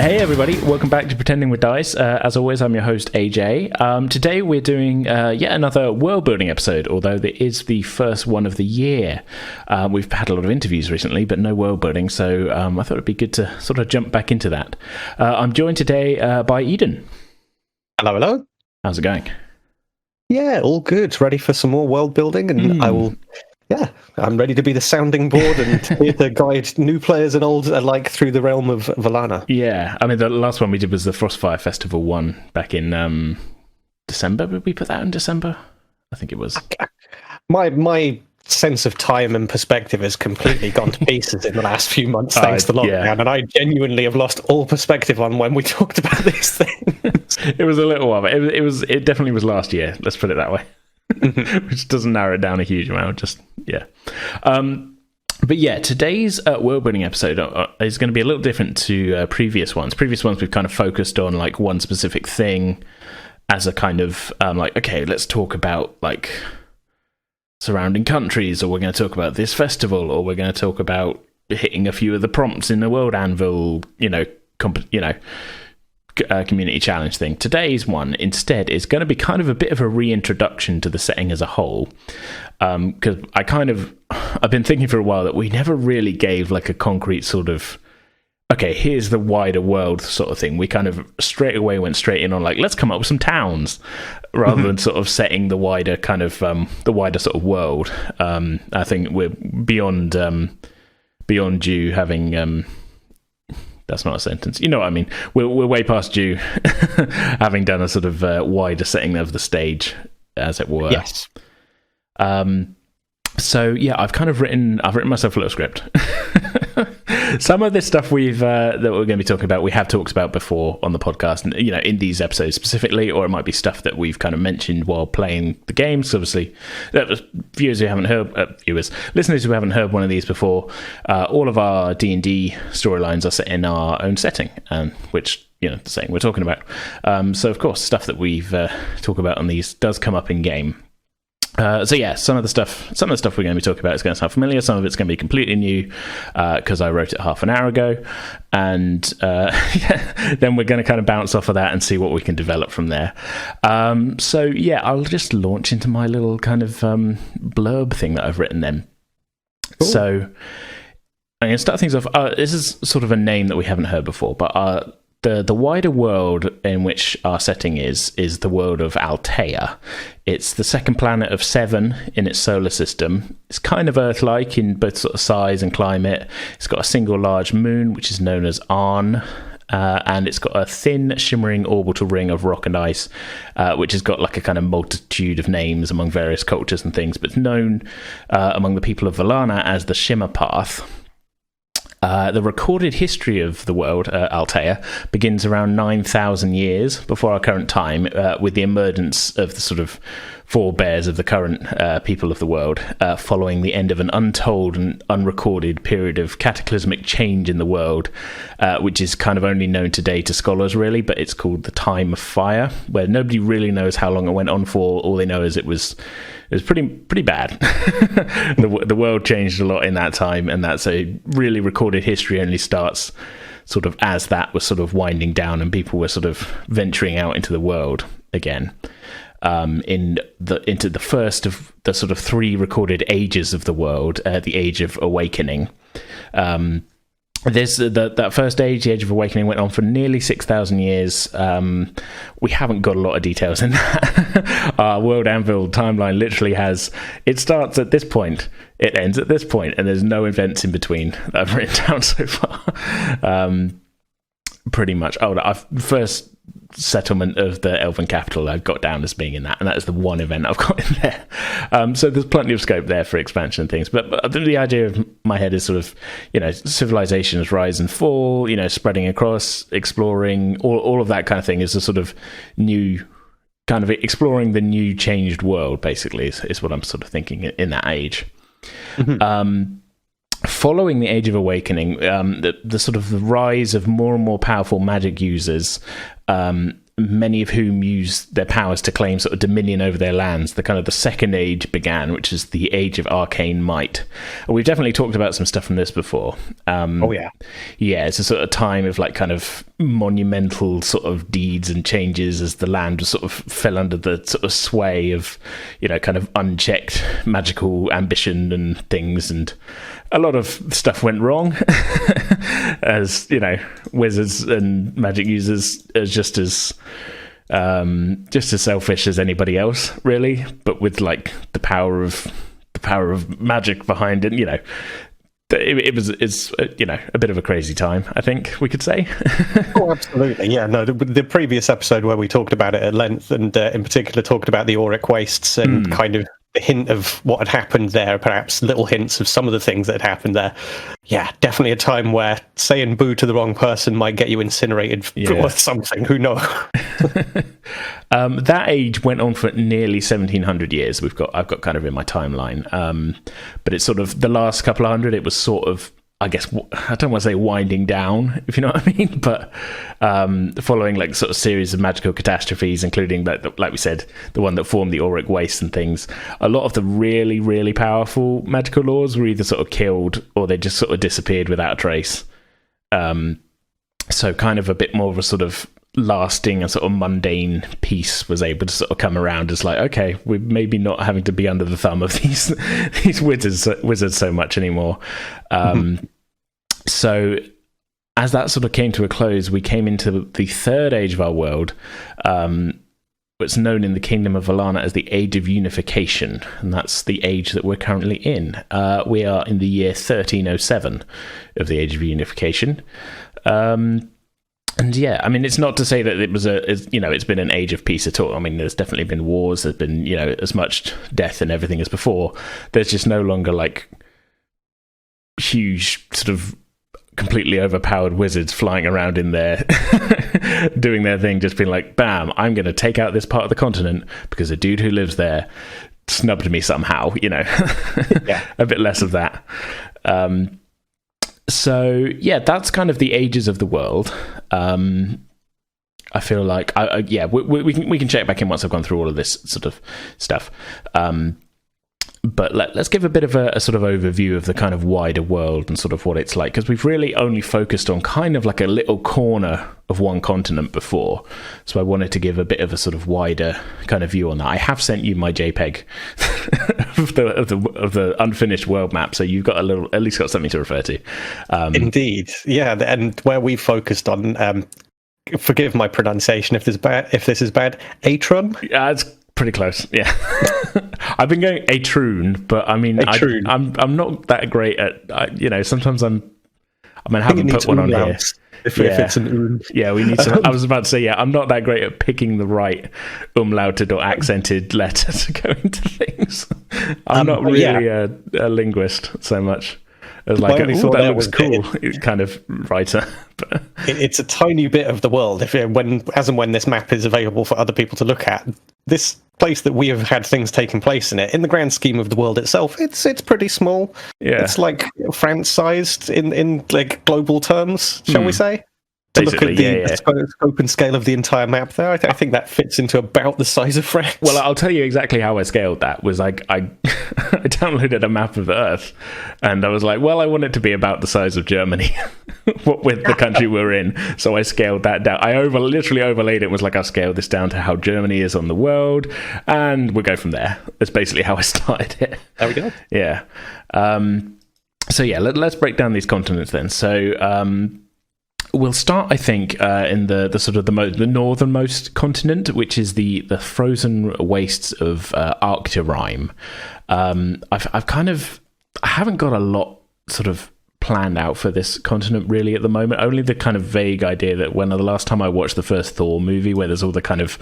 Hey everybody, welcome back to Pretending with Dice. As always, I'm your host AJ. Today we're doing yet another world building episode, although it is the first one of the year. We've had a lot of interviews recently, but no world building, so I thought it'd be good to sort of jump back into that. I'm joined today by Eden. Hello, hello. How's it going? Yeah, all good. Ready for some more world building, and I'm ready to be the sounding board and here to guide new players and old alike through the realm of Vallanna. Yeah, I mean, the last one we did was the Frostfire Festival one back in December. Did we put that in December? I think it was. My sense of time and perspective has completely gone to pieces in the last few months thanks to lockdown, and I genuinely have lost all perspective on when we talked about these things. It was a little while, but it definitely was last year. Let's put it that way. Which doesn't narrow it down a huge amount. But yeah, today's world building episode is going to be a little different to previous ones. Previous ones we've kind of focused on like one specific thing as a kind of okay, let's talk about like surrounding countries, or we're going to talk about this festival, or we're going to talk about hitting a few of the prompts in the World Anvil, community challenge thing. Today's one instead is going to be kind of a bit of a reintroduction to the setting as a whole, because I've been thinking for a while that we never really gave like a concrete sort of here's the wider world sort of thing. We kind of straight away went straight in on like, let's come up with some towns rather than sort of setting the wider kind of the wider sort of world. I think we're beyond you having that's not a sentence. You know what I mean? We're way past you having done a sort of wider setting of the stage, as it were. Yes. So yeah, I've written myself a little script. Some of this stuff that we're going to be talking about, we have talked about before on the podcast, and in these episodes specifically, or it might be stuff that we've kind of mentioned while playing the games. Obviously, listeners who haven't heard one of these before, all of our D&D storylines are set in our own setting, which the setting we're talking about. So of course, stuff that we've talked about on these does come up in game. So yeah, some of the stuff we're going to be talking about is going to sound familiar. Some of it's going to be completely new because I wrote it half an hour ago, and then we're going to kind of bounce off of that and see what we can develop from there. So yeah, I'll just launch into my little kind of blurb thing that I've written then. Cool. So I'm going to start things off. This is sort of a name that we haven't heard before, but the wider world in which our setting is the world of Altea. It's the second planet of 7 in its solar system. It's kind of Earth-like in both sort of size and climate. It's got a single large moon, which is known as Arn, and it's got a thin, shimmering orbital ring of rock and ice, which has got like a kind of multitude of names among various cultures and things, but it's known among the people of Vallanna as the Shimmer Path. The recorded history of the world, Altea, begins around 9,000 years before our current time, with the emergence of the sort of forebears of the current people of the world, following the end of an untold and unrecorded period of cataclysmic change in the world, which is kind of only known today to scholars, really, but it's called the Time of Fire, where nobody really knows how long it went on for. All they know is it was pretty bad. The world changed a lot in that time, and that's a really recorded history only starts sort of as that was sort of winding down and people were sort of venturing out into the world again. Into the first of the sort of 3 recorded ages of the world, the Age of Awakening. That first age, the Age of Awakening, went on for nearly 6,000 years. We haven't got a lot of details in that. Our World Anvil timeline literally it starts at this point, it ends at this point, and there's no events in between that I've written down so far. Pretty much. First settlement of the Elven capital I've got down as being in that, and that is the one event I've got in there. So there's plenty of scope there for expansion and things, but the idea of my head is sort of civilizations rise and fall, spreading across, exploring, all of that kind of thing is a sort of new kind of exploring the new changed world, basically is what I'm sort of thinking in that age. Mm-hmm. Following the Age of Awakening, the sort of the rise of more and more powerful magic users, many of whom use their powers to claim sort of dominion over their lands, the second age began, which is the Age of Arcane Might. We've definitely talked about some stuff from this before. Yeah, it's a sort of time of like kind of monumental sort of deeds and changes as the land sort of fell under the sort of sway of, kind of unchecked magical ambition and things, and a lot of stuff went wrong. As wizards and magic users are just as selfish as anybody else, really, but with like the power of magic behind it. It's a bit of a crazy time, I think we could say. Oh, absolutely. Yeah, no, the previous episode where we talked about it at length, and in particular talked about the Auric Wastes and kind of the hint of what had happened there, perhaps little hints of some of the things that had happened there. Yeah, definitely a time where saying boo to the wrong person might get you incinerated for something. Who knows? That age went on for nearly 1700 years. I've got kind of in my timeline, but it's sort of the last couple of hundred. It was sort of, I guess, I don't want to say winding down, if you know what I mean, but following like sort of series of magical catastrophes, including like we said, the one that formed the Auric Waste and things. A lot of the really, really powerful magical lords were either sort of killed or they just sort of disappeared without a trace. So kind of a bit more of a sort of lasting and sort of mundane peace was able to sort of come around as like, okay, we're maybe not having to be under the thumb of these wizards so much anymore. So as that sort of came to a close, we came into the third age of our world, what's known in the Kingdom of Vallanna as the Age of Unification, and that's the age that we're currently in. We are in the year 1307 of the Age of Unification. And yeah, I mean, it's not to say that it was it's been an age of peace at all. I mean, there's definitely been wars. There's been, as much death and everything as before. There's just no longer like huge sort of completely overpowered wizards flying around in there doing their thing, just being like, bam, I'm going to take out this part of the continent because a dude who lives there snubbed me somehow, Yeah. A bit less of that. So yeah, that's kind of the ages of the world. I feel like we can check back in once I've gone through all of this sort of stuff. But let's give a bit of a sort of overview of the kind of wider world and sort of what it's like, because we've really only focused on kind of like a little corner of one continent before. So I wanted to give a bit of a sort of wider kind of view on that. I have sent you my JPEG of the unfinished world map, so you've got at least got something to refer to. Indeed, yeah, and where we focused on, forgive my pronunciation if this is bad, Atron. It's pretty close, yeah. I've been going Atroon, but I mean, I'm not that great at, sometimes I haven't put one on here. If it's an oon. Yeah, we need some. I was about to say, I'm not that great at picking the right umlauted or accented letter to go into things. I'm not really a linguist so much. I was like, oh, that looks cool, kind of writer. But it's a tiny bit of the world. When this map is available for other people to look at, this place that we have had things taking place in the grand scheme of the world itself, it's pretty small. Yeah, it's like France-sized in like global terms, shall we say? To look at the scope and scale of the entire map there, I think that fits into about the size of France. Well, I'll tell you exactly how I scaled that. Was I downloaded a map of Earth, and I was like, well, I want it to be about the size of Germany, with the country we're in. So I scaled that down. I literally overlaid it. Was like, I'll scale this down to how Germany is on the world, and we'll go from there. That's basically how I started it. There we go. Yeah. So yeah, let's break down these continents then. So. We'll start, I think, in the sort of the northernmost continent, which is the frozen wastes of Arcturime. I haven't got a lot sort of planned out for this continent really at the moment. Only the kind of vague idea that when the last time I watched the first Thor movie, where there's all the kind of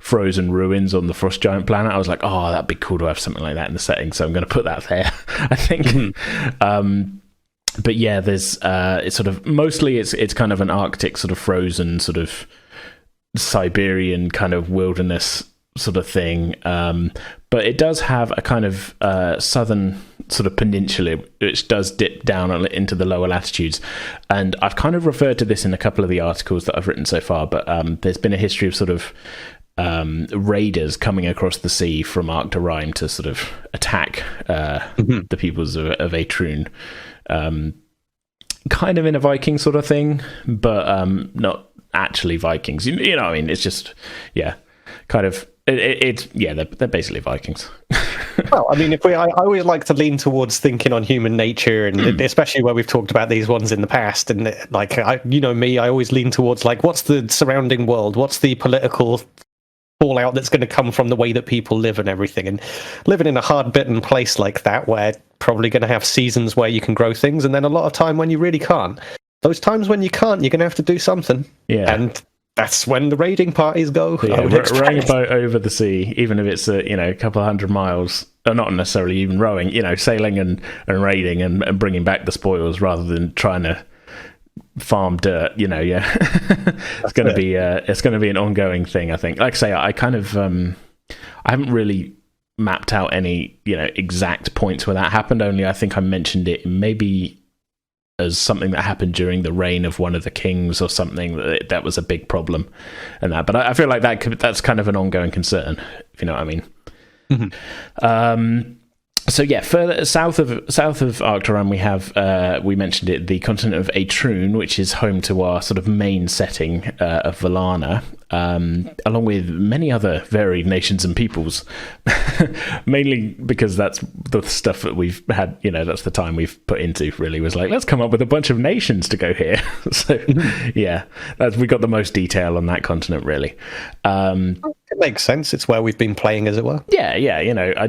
frozen ruins on the frost giant planet, I was like, oh, that'd be cool to have something like that in the setting. So I'm going to put that there, I think. But yeah, there's it's sort of mostly it's kind of an Arctic sort of frozen sort of Siberian kind of wilderness sort of thing. But it does have a kind of southern sort of peninsula which does dip down into the lower latitudes. And I've kind of referred to this in a couple of the articles that I've written so far, but there's been a history of sort of raiders coming across the sea from Arcturime to sort of attack the peoples of Atroon. Kind of in a Viking sort of thing, but not actually Vikings. You know what I mean? It's just, yeah, kind of, they're basically Vikings. Well, I mean, I always like to lean towards thinking on human nature, and especially where we've talked about these ones in the past. And like, you know me, I always lean towards like, what's the surrounding world? What's the political fallout that's going to come from the way that people live and everything? And living in a hard-bitten place like that, where probably going to have seasons where you can grow things, and then a lot of time when you really can't. Those times when you can't, you're going to have to do something. Yeah, and that's when the raiding parties go. Yeah, rowing a boat over the sea, even if it's a couple of 100 miles, or not necessarily even rowing, sailing and raiding and bringing back the spoils rather than trying to farm dirt. It's going to be an ongoing thing, I think. Like I say, I kind of I haven't really mapped out any exact points where that happened. Only I think I mentioned it maybe as something that happened during the reign of one of the kings or something, that was a big problem and that. But I feel like that's kind of an ongoing concern, if you know what I mean. Mm-hmm. So yeah, further south of Arcturus, we have we mentioned it, the continent of Atrun, which is home to our sort of main setting of Vallanna, along with many other varied nations and peoples. Mainly because that's the stuff that we've had. That's the time we've put into. Really, was like, let's come up with a bunch of nations to go here. So yeah, we got the most detail on that continent. Really, it makes sense. It's where we've been playing, as it were. Yeah.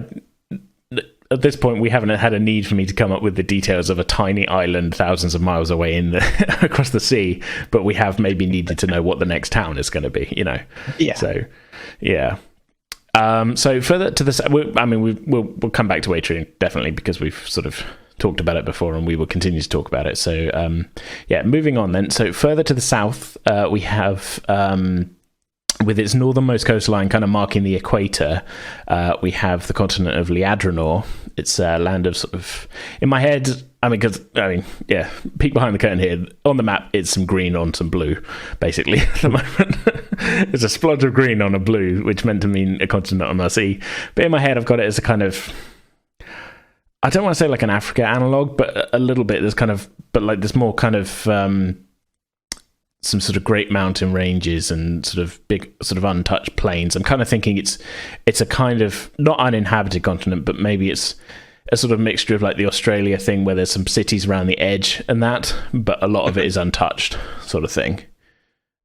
At this point, we haven't had a need for me to come up with the details of a tiny island thousands of miles away across the sea, but we have maybe needed to know what the next town is going to be, Yeah. So, yeah. So further to the, we'll come back to Atrium definitely, because we've sort of talked about it before, and we will continue to talk about it. So, moving on then. So further to the south, we have. With its northernmost coastline kind of marking the equator, we have the continent of Liadrino. It's a land of sort of, in my head, peek behind the curtain here. On the map, it's some green on some blue, basically, at the moment. It's a splodge of green on a blue, which meant to mean a continent on the sea. But in my head, I've got it as a kind of, I don't want to say like an Africa analog, but a little bit. There's more kind of, some sort of great mountain ranges and sort of big sort of untouched plains. I'm kind of thinking it's a kind of not uninhabited continent, but maybe it's a sort of mixture of like the Australia thing where there's some cities around the edge and that, but a lot of it is untouched sort of thing.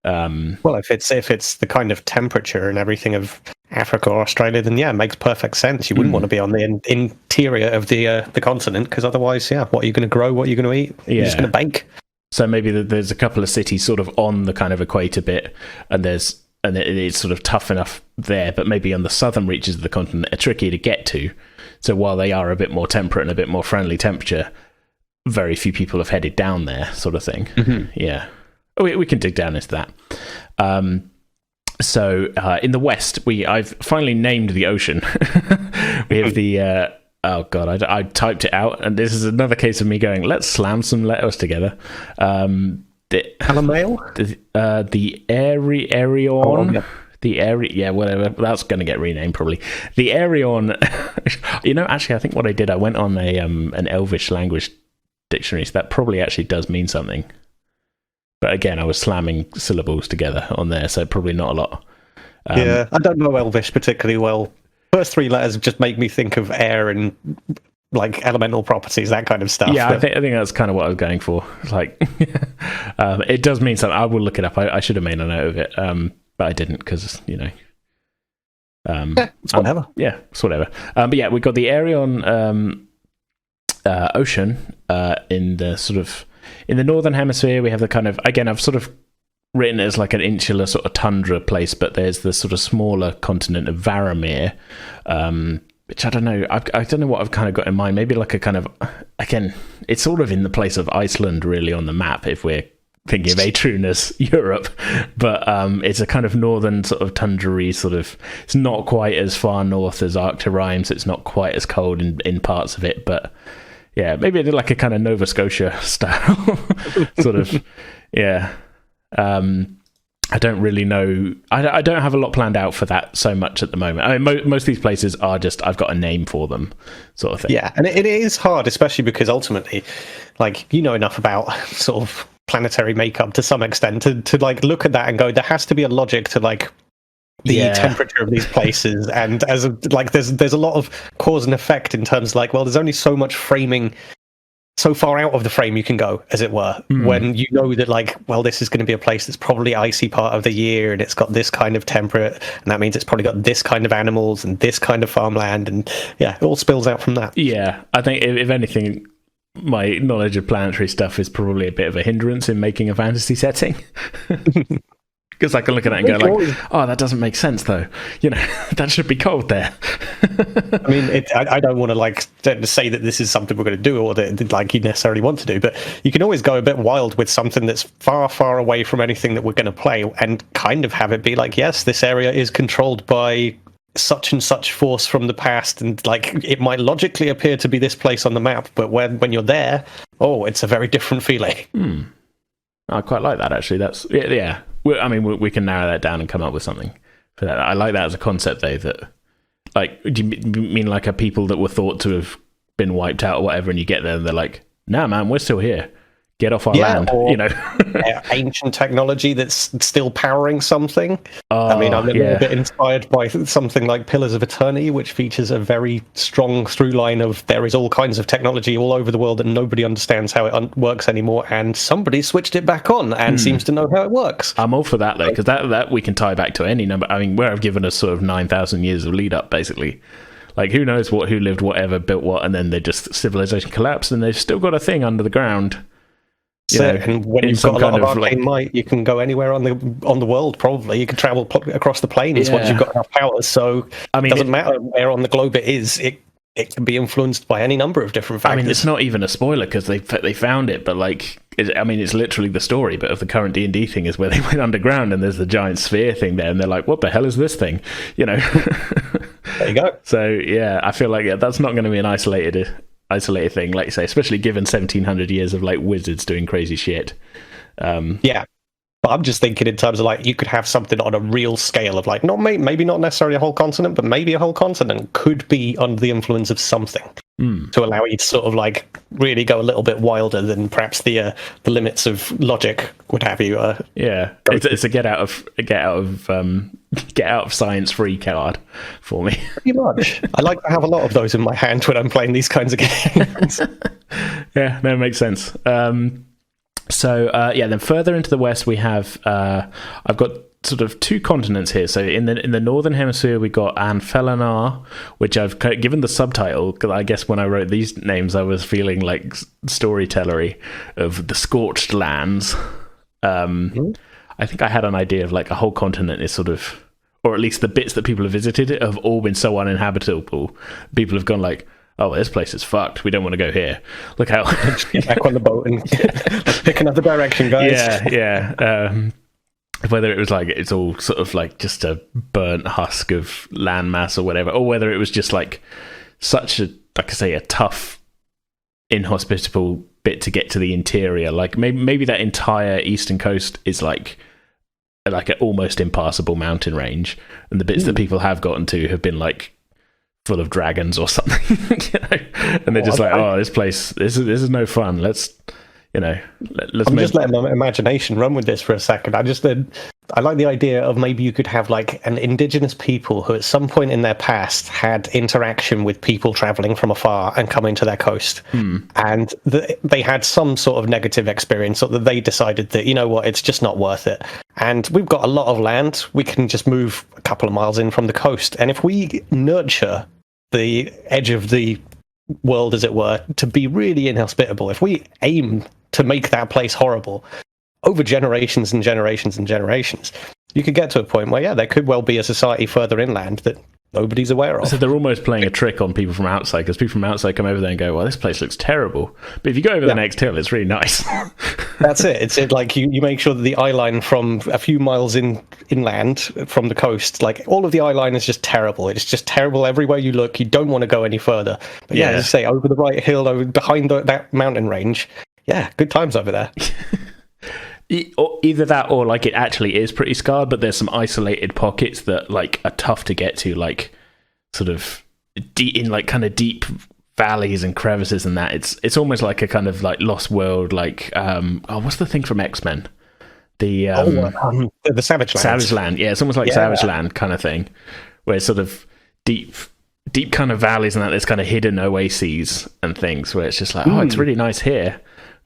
Well, if it's the kind of temperature and everything of Africa or Australia, then yeah, it makes perfect sense. You wouldn't want to be on the interior of the continent, because otherwise, what are you going to grow? What are you going to eat? You're just going to bake. So maybe there's a couple of cities sort of on the kind of equator bit, and it's sort of tough enough there, but maybe on the southern reaches of the continent are tricky to get to. So while they are a bit more temperate and a bit more friendly temperature, very few people have headed down there, sort of thing. Mm-hmm. Yeah, we can dig down into that. So in the west, I've finally named the ocean. We have the. Oh God, I typed it out, and this is another case of me going, let's slam some letters together. The Arion, whatever. That's going to get renamed probably. The Arion. Actually, I think what I did, I went on an Elvish language dictionary, so that probably actually does mean something. But again, I was slamming syllables together on there, so probably not a lot. I don't know Elvish particularly well. First three letters just make me think of air and like elemental properties, that kind of stuff. Yeah, I think that's kind of what I was going for. Like, it does mean something. I will look it up. I should have made a note of it, but I didn't because it's whatever. It's whatever. But yeah, we've got the Arion Ocean in the sort of in the northern hemisphere. We have the kind of, again, I've sort of written as like an insular sort of tundra place, but there's the sort of smaller continent of Varamir, which I don't know. I don't know what I've kind of got in mind. Maybe like a kind of, again, it's sort of in the place of Iceland really on the map if we're thinking of Atrun as Europe, but it's a kind of northern sort of tundra-y sort of, it's not quite as far north as Arcturus, so it's not quite as cold in parts of it, but yeah, maybe I did like a kind of Nova Scotia style sort of, yeah. I don't really know. I don't have a lot planned out for that so much at the moment. I mean, most of these places are just, I've got a name for them, sort of thing. Yeah, and it is hard, especially because ultimately, like, enough about sort of planetary makeup to some extent to like look at that and go, there has to be a logic to like the temperature of these places, and there's a lot of cause and effect in terms of like, well, there's only so much framing, so far out of the frame you can go, as it were, when you know that like, well, this is going to be a place that's probably icy part of the year, and it's got this kind of temperature, and that means it's probably got this kind of animals and this kind of farmland, and it all spills out from that. Yeah, I think if anything, my knowledge of planetary stuff is probably a bit of a hindrance in making a fantasy setting. Because I can look at it and go like, oh, that doesn't make sense though. You know, that should be cold there. I mean, I don't want to like say that this is something we're going to do or that like you necessarily want to do, but you can always go a bit wild with something that's far, far away from anything that we're going to play, and kind of have it be like, yes, this area is controlled by such and such force from the past, and like it might logically appear to be this place on the map, but when you're there, it's a very different feeling. I quite like that, actually. That's yeah. I mean, we can narrow that down and come up with something for that. I like that as a concept, though. That, like, do you mean like a people that were thought to have been wiped out or whatever, and you get there and they're like, "Nah, man, we're still here. Get off our land," or, you know. Ancient technology that's still powering something. I mean, I'm a little bit inspired by something like Pillars of Eternity, which features a very strong through line of there is all kinds of technology all over the world and nobody understands how it works anymore, and somebody switched it back on and seems to know how it works. I'm all for that, though, because that we can tie back to any number. I mean, where I've given us sort of 9,000 years of lead up, basically. Like, who knows who lived whatever, built what, and then civilization collapsed, and they've still got a thing under the ground. And when you've got a lot of arcane might, you can go anywhere on the world. Probably you can travel across the planes once you've got enough powers. So I mean, it doesn't matter where on the globe it is. It can be influenced by any number of different factors. I mean, it's not even a spoiler because they found it, but like, it's literally the story. But of the current D&D thing is where they went underground and there's the giant sphere thing there, and they're like, "What the hell is this thing?" You know. There you go. So yeah, I feel like that's not going to be an isolated thing, like you say, especially given 1700 years of like wizards doing crazy shit. But I'm just thinking in terms of like, you could have something on a real scale of like, maybe not necessarily a whole continent, but maybe a whole continent could be under the influence of something to allow you to sort of like really go a little bit wilder than perhaps the limits of logic would have you. It's a get out of science free card for me. Pretty much. I like to have a lot of those in my hand when I'm playing these kinds of games. Yeah, no, it makes sense. So then further into the west we have I've got sort of two continents here. So in the northern hemisphere we got Vallanna, which I've given the subtitle because I guess when I wrote these names I was feeling like storytellery of the scorched lands. I think I had an idea of like a whole continent is sort of, or at least the bits that people have visited have all been so uninhabitable. People have gone like, "Oh, well, this place is fucked. We don't want to go here. Look how..." Get back on the boat and let's pick another direction, guys. Yeah. Whether it was like it's all sort of like just a burnt husk of landmass or whatever, or whether it was just like such a, like I say, a tough, inhospitable bit to get to the interior. Like maybe that entire eastern coast is like an almost impassable mountain range, and the bits that people have gotten to have been like full of dragons or something, you know? And they're just this place, this is no fun. Let's just letting my imagination run with this for a second. I like the idea of maybe you could have like an indigenous people who at some point in their past had interaction with people traveling from afar and coming to their coast, and they had some sort of negative experience, or that they decided that, you know what, it's just not worth it, and we've got a lot of land, we can just move a couple of miles in from the coast, and if we nurture the edge of the world, as it were, to be really inhospitable, if we aim to make that place horrible over generations and generations and generations, you could get to a point where there could well be a society further inland that nobody's aware of. So they're almost playing a trick on people from outside, because people from outside come over there and go, "Well, this place looks terrible," but if you go over the next hill, it's really nice. That's it. It's like you make sure that the eye line from a few miles inland from the coast, like all of the eye line is just terrible. It's just terrible everywhere you look. You don't want to go any further. But as I say, over the right hill, over behind that mountain range, good times over there. Either that, or like it actually is pretty scarred, but there's some isolated pockets that like are tough to get to, like sort of in like kind of deep valleys and crevices and that. It's almost like a kind of like Lost World, like what's the thing from X-Men? The Savage Land. Savage Land, yeah, it's almost like Savage Land kind of thing, where it's sort of deep kind of valleys and that. There's kind of hidden oases and things where it's just like, it's really nice here.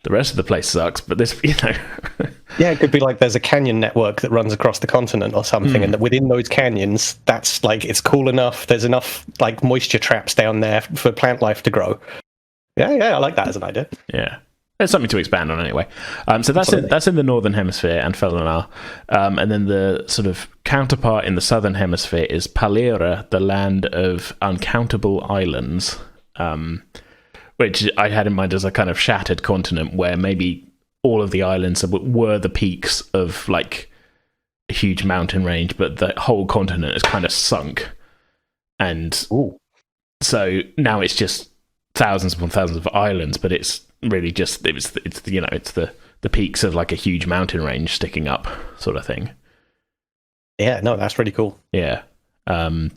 The rest of the place sucks, but this, Yeah, it could be like there's a canyon network that runs across the continent or something, and that within those canyons, that's like, it's cool enough. There's enough like moisture traps down there for plant life to grow. Yeah, I like that as an idea. Yeah. There's something to expand on anyway. So that's in the Northern Hemisphere and Felnar. And then the sort of counterpart in the Southern Hemisphere is Palera, the land of uncountable islands, which I had in mind as a kind of shattered continent where maybe all of the islands were the peaks of like a huge mountain range, but the whole continent is kind of sunk. And so now it's just thousands upon thousands of islands, but it's really just it's the peaks of like a huge mountain range sticking up sort of thing. Yeah, no, that's really cool. Yeah. Haven't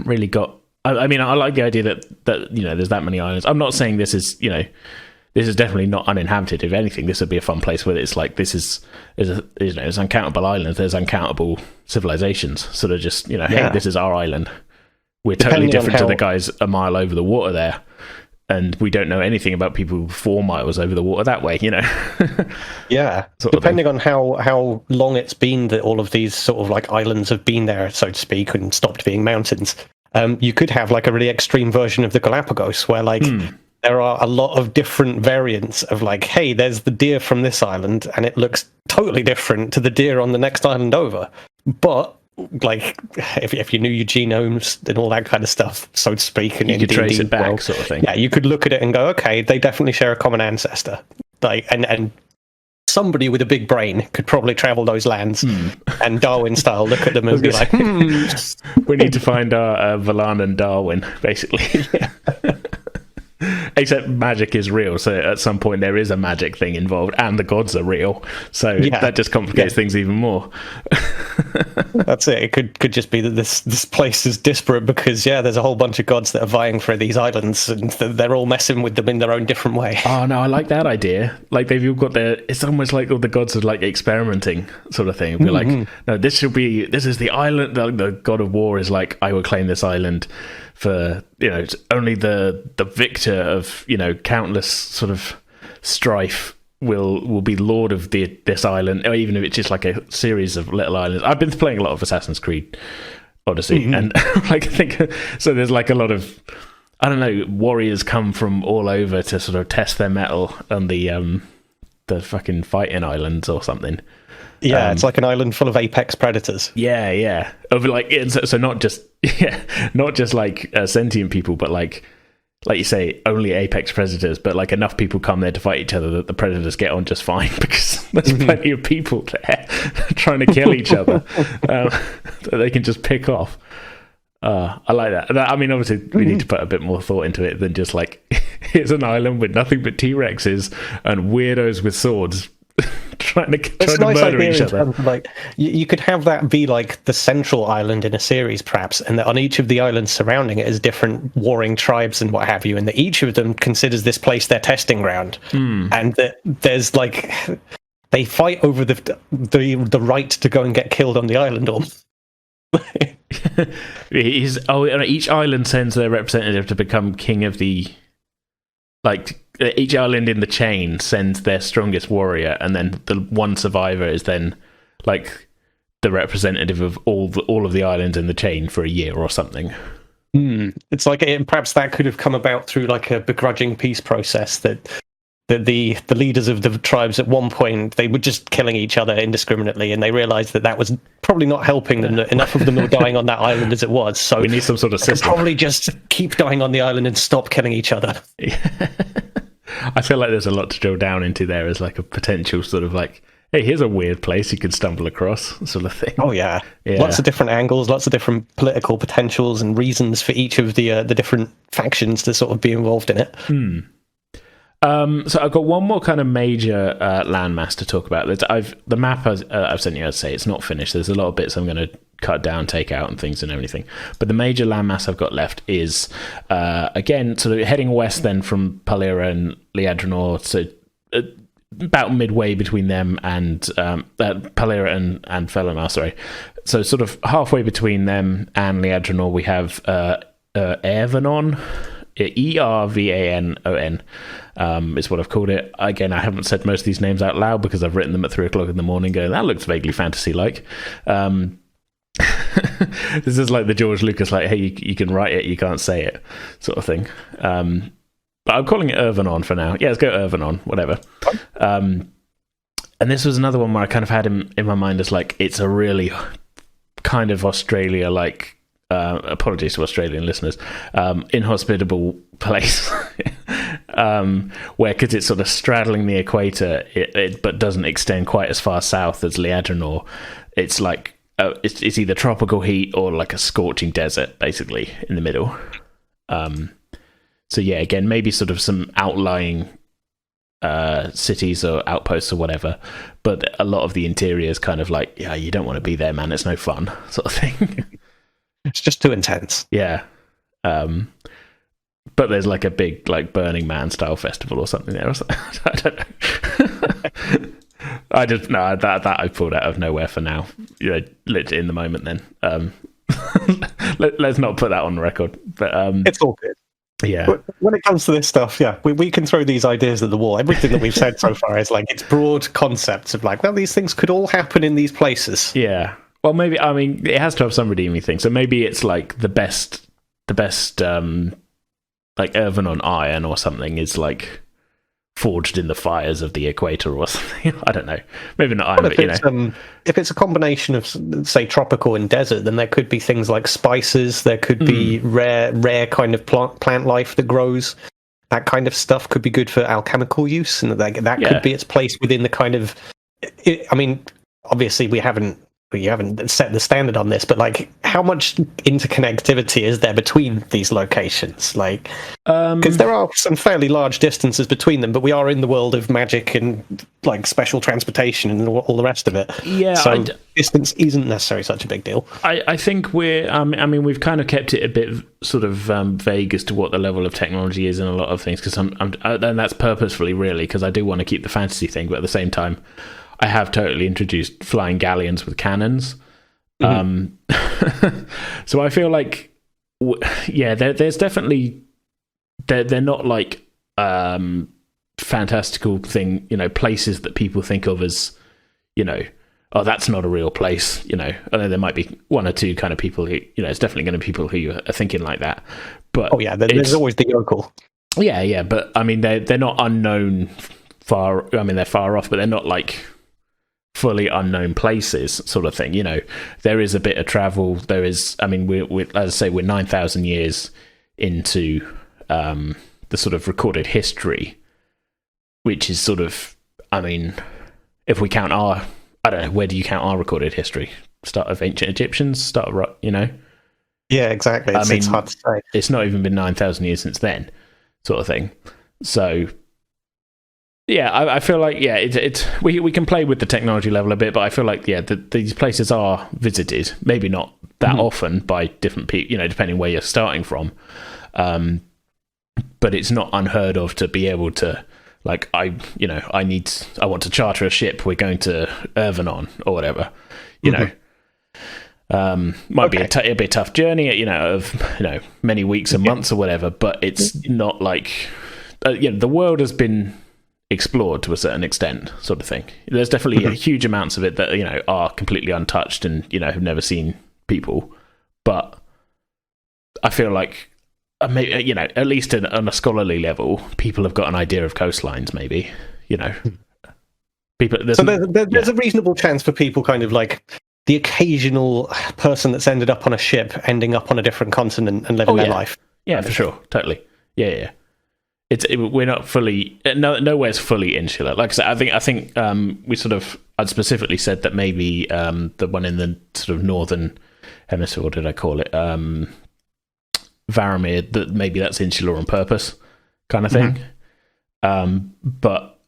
really got I mean, I like the idea that there's that many islands. I'm not saying this is definitely not uninhabited. If anything, this would be a fun place where it's like there's uncountable islands, there's uncountable civilizations. Sort of just hey, this is our island. We're totally different to the guys a mile over the water there, and we don't know anything about people 4 miles over the water that way. Yeah, depending on how long it's been that all of these sort of like islands have been there, so to speak, and stopped being mountains. You could have like a really extreme version of the Galapagos where like there are a lot of different variants of like, hey, there's the deer from this island and it looks totally different to the deer on the next island over. But like if you knew your genomes and all that kind of stuff, so to speak, and you could trace it back, sort of thing. Yeah, you could look at it and go, okay, they definitely share a common ancestor. Like and somebody with a big brain could probably travel those lands and Darwin style look at them and be like, we need to find our Vallanna and Darwin, basically. Except magic is real, so at some point there is a magic thing involved and the gods are real, so that just complicates things even more. That's it. It could just be that this place is disparate because there's a whole bunch of gods that are vying for these islands and they're all messing with them in their own different way. Oh no, I like that idea. Like they've all got it's almost like all the gods are like experimenting sort of thing. Be like, no, this is the island. The god of war is like, I will claim this island for only the victor of countless sort of strife will be lord of this island, or even if it's just like a series of little islands. I've been playing a lot of Assassin's Creed Odyssey, and like I think so. There's like a lot of warriors come from all over to sort of test their mettle on the fucking fighting islands or something. Yeah, it's like an island full of apex predators. Yeah. Of like, so not just like sentient people, but like you say, only apex predators. But like enough people come there to fight each other that the predators get on just fine because there's plenty of people there trying to kill each other that they can just pick off. I like that. I mean, obviously, we need to put a bit more thought into it than just like here's an island with nothing but T-Rexes and weirdos with swords. trying to murder each other. Like you could have that be like the central island in a series, perhaps, and that on each of the islands surrounding it is different warring tribes and what have you, and that each of them considers this place their testing ground, and that there's like they fight over the right to go and get killed on the island. Each island sends their representative to become king of the. Like each island in the chain sends their strongest warrior, and then the one survivor is then like the representative of all of the islands in the chain for a year or something. It's like perhaps that could have come about through like a begrudging peace process that the leaders of the tribes at one point they were just killing each other indiscriminately, and they realized that was probably not helping them. Enough of them were dying on that island as it was, so we need some sort of system. Probably just keep dying on the island and stop killing each other. I feel like there's a lot to drill down into there as like a potential sort of like, hey, here's a weird place you could stumble across sort of thing. Oh yeah. Lots of different angles, lots of different political potentials and reasons for each of the different factions to sort of be involved in it. So I've got one more kind of major landmass to talk about. The map I've sent you, I'd say it's not finished. There's a lot of bits I'm going to cut down, take out, and things and everything. But the major landmass I've got left is again sort of heading west then from Palera and Liadrino, so about midway between them and Palera and Vallanna, sorry. So sort of halfway between them and Liadrino, we have Ervanon, Ervanon is what I've called it. Again, I haven't said most of these names out loud because I've written them at 3 o'clock in the morning going, that looks vaguely fantasy-like. This is like the George Lucas, like, hey, you can write it, you can't say it, sort of thing. But I'm calling it Ervanon for now. Yeah, let's go Ervanon, whatever. And this was another one where I kind of had in my mind as like, it's a really kind of Australia-like, apologies to Australian listeners, inhospitable place, where, because it's sort of straddling the equator, it but doesn't extend quite as far south as Liadrino. It's like, it's either tropical heat or like a scorching desert, basically, in the middle. So yeah, again, maybe sort of some outlying cities or outposts or whatever, but a lot of the interior is kind of like, yeah, you don't want to be there, man. It's no fun, sort of thing. It's just too intense. Yeah. But there's like a big like Burning Man style festival or something there. I don't know. I just that I pulled out of nowhere for now. You know, literally in the moment. Then let's not put that on the record. But it's all good. Yeah. But when it comes to this stuff, yeah, we can throw these ideas at the wall. Everything that we've said so far is like, it's broad concepts of like, well, these things could all happen in these places. Yeah. Well, maybe, I mean, it has to have some redeeming thing. So maybe it's like the best like Ervanon iron or something is like forged in the fires of the equator or something. I don't know. Maybe not iron, but you know. If it's a combination of, say, tropical and desert, then there could be things like spices. There could be rare kind of plant life that grows. That kind of stuff could be good for alchemical use, and that could be its place within the kind of. I mean, obviously, we haven't set the standard on this, but like, how much interconnectivity is there between these locations? Like, because there are some fairly large distances between them, but we are in the world of magic and like special transportation and all the rest of it. Yeah, so distance isn't necessarily such a big deal. I think we're. I mean, we've kind of kept it a bit sort of vague as to what the level of technology is in a lot of things, because and that's purposefully, really, because I do want to keep the fantasy thing, but at the same time, I have totally introduced flying galleons with cannons. So I feel like, there's definitely, they're not like fantastical thing, you know, places that people think of as, you know, oh, that's not a real place, you know. Although there might be one or two kind of people who, you know, it's definitely going to be people who are thinking like that. But there's always the yokel. Yeah, but I mean, they're not unknown far. I mean, they're far off, but they're not like fully unknown places, sort of thing. You know, there is a bit of travel. There is. I mean, we're as I say, we're 9,000 years into the sort of recorded history, which is sort of. I mean, if we count our, I don't know, where do you count our recorded history? Start of ancient Egyptians. Start of, you know. Yeah, exactly. It's hard to say. It's not even been 9,000 years since then, sort of thing. So. Yeah, I feel like we can play with the technology level a bit, but I feel like these places are visited, maybe not that often by different people, you know, depending where you're starting from. But it's not unheard of to be able to, like, I want to charter a ship. We're going to Ervanon or whatever, you know. Might be it'll be a tough journey, you know, of many weeks and months or whatever. But it's not like the world has been explored to a certain extent, sort of thing. There's definitely huge amounts of it that, you know, are completely untouched and, you know, have never seen people. But I feel like, maybe, you know, at least on a scholarly level, people have got an idea of coastlines, maybe, you know. There's a reasonable chance for people kind of like the occasional person that's ended up on a ship ending up on a different continent and living their life. Yeah, for sure. Totally. Yeah. We're not fully, nowhere's fully insular. Like I said, I think we sort of, I'd specifically said that maybe the one in the sort of northern hemisphere, what did I call it? Varamir, that maybe that's insular on purpose, kind of thing. But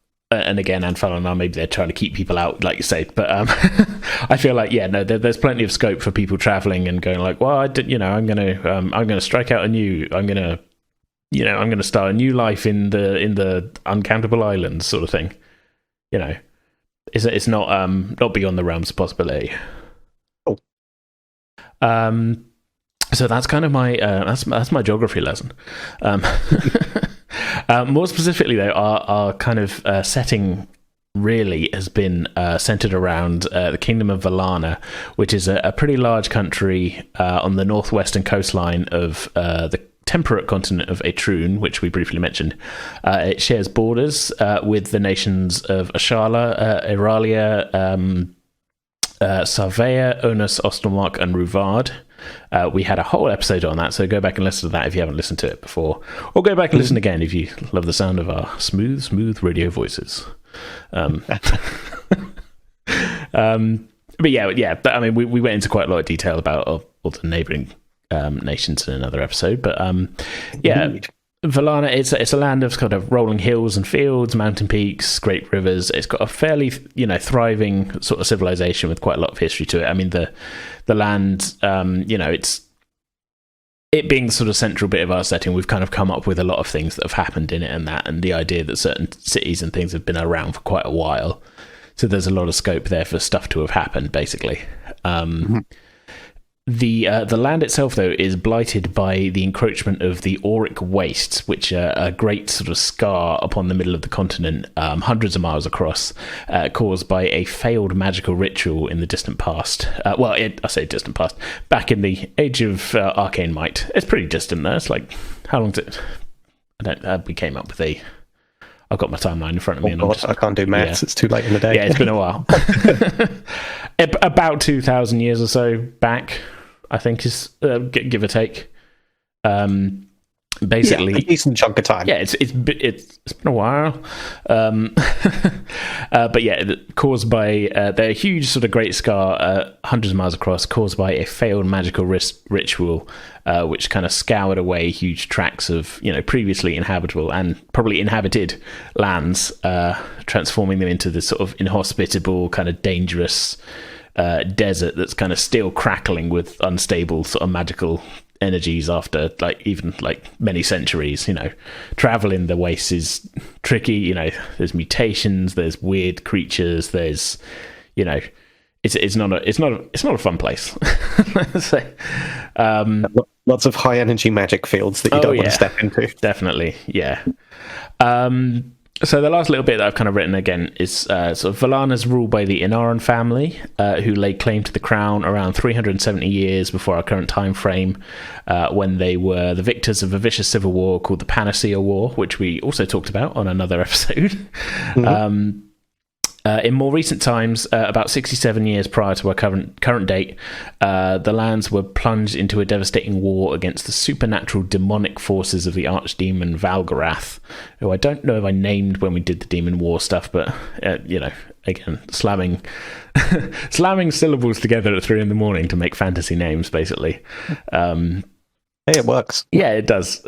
and again, Vallanna, maybe they're trying to keep people out, like you say. But I feel like, there's plenty of scope for people traveling and going like, well, I'm gonna strike out anew. I'm gonna start a new life in the Uncountable Islands, sort of thing. It's not beyond the realms of possibility. Oh. So that's kind of my that's my geography lesson. More specifically, though, our kind of setting really has been centered around the Kingdom of Vallanna, which is a pretty large country on the northwestern coastline of the temperate continent of Etrun, which we briefly mentioned. It shares borders with the nations of Ashala, Eralia, Sarvea, Onus, Ostermark, and Ruvard. We had a whole episode on that, so go back and listen to that if you haven't listened to it before, or go back and listen again if you love the sound of our smooth radio voices. But I mean, we went into quite a lot of detail about all the neighbouring nations in another episode, but Vallanna, it's a land of kind of rolling hills and fields, mountain peaks, great rivers. It's got a fairly thriving sort of civilization with quite a lot of history to it. I mean, the land, it's it being the sort of central bit of our setting. We've kind of come up with a lot of things that have happened in it, and the idea that certain cities and things have been around for quite a while. So there's a lot of scope there for stuff to have happened, basically. The land itself, though, is blighted by the encroachment of the Auric Wastes, which are a great sort of scar upon the middle of the continent, hundreds of miles across, caused by a failed magical ritual in the distant past. I say distant past, back in the Age of Arcane Might. It's pretty distant there. It's like, how long did it... we came up with I've got my timeline in front of me. Oh, God, I can't do maths. Yeah. It's too late in the day. Yeah, it's been a while. About 2,000 years or so back, I think, is give or take. Basically, a decent chunk of time. Yeah, it's been a while. But yeah, caused by they're a huge sort of great scar, hundreds of miles across, caused by a failed magical ritual, which kind of scoured away huge tracts of previously inhabitable and probably inhabited lands, transforming them into this sort of inhospitable, kind of dangerous desert that's kind of still crackling with unstable sort of magical energies after even many centuries. Travel in the wastes is tricky. There's mutations, there's weird creatures, there's it's not a fun place. So, lots of high energy magic fields that you don't want to step into. Definitely, yeah. So the last little bit that I've kind of written again is sort of Vallanna's ruled by the Inaran family, who laid claim to the crown around 370 years before our current time frame, when they were the victors of a vicious civil war called the Panacea War, which we also talked about on another episode. Mm-hmm. In more recent times, about 67 years prior to our current date, the lands were plunged into a devastating war against the supernatural demonic forces of the archdemon Valgarath, who I don't know if I named when we did the Demon War stuff, but, again, slamming syllables together at 3 a.m. to make fantasy names, basically. Hey, it works. Yeah, it does.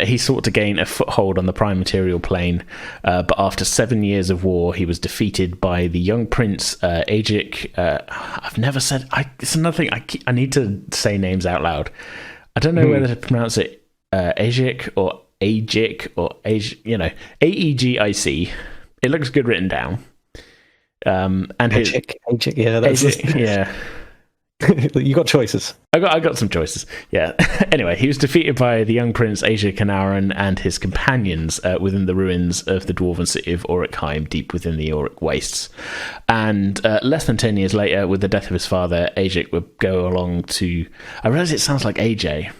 He sought to gain a foothold on the prime material plane, but after 7 years of war, he was defeated by the young prince, Agic. I've never said... it's another thing. I need to say names out loud. I don't know whether to pronounce it Agic or Aegic or Aegic. It looks good written down. Agic, yeah. That's yeah. You got choices. I got some choices. Yeah. Anyway, he was defeated by the young prince Asia Canaran and his companions within the ruins of the dwarven city of Auricheim, deep within the Auric Wastes. And less than 10 years later, with the death of his father, Ajic would go along to... I realise it sounds like AJ.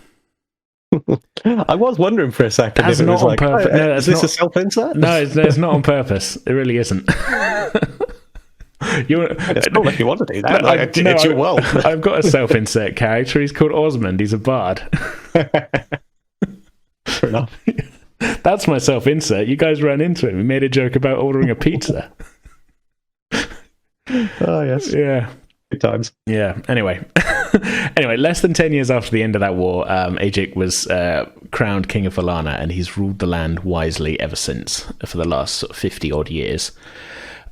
I was wondering for a second if it was like, is this a self-insert? No, it's not on purpose. It really isn't. It's not like you want to do that. It's your world. I've got a self-insert character. He's called Osmond. He's a bard. Fair enough. That's my self-insert. You guys ran into him. We made a joke about ordering a pizza. Oh, yes. Yeah. Good times. Yeah. Anyway, less than 10 years after the end of that war, Ajic was crowned King of Vallanna, and he's ruled the land wisely ever since for the last sort of 50 odd years.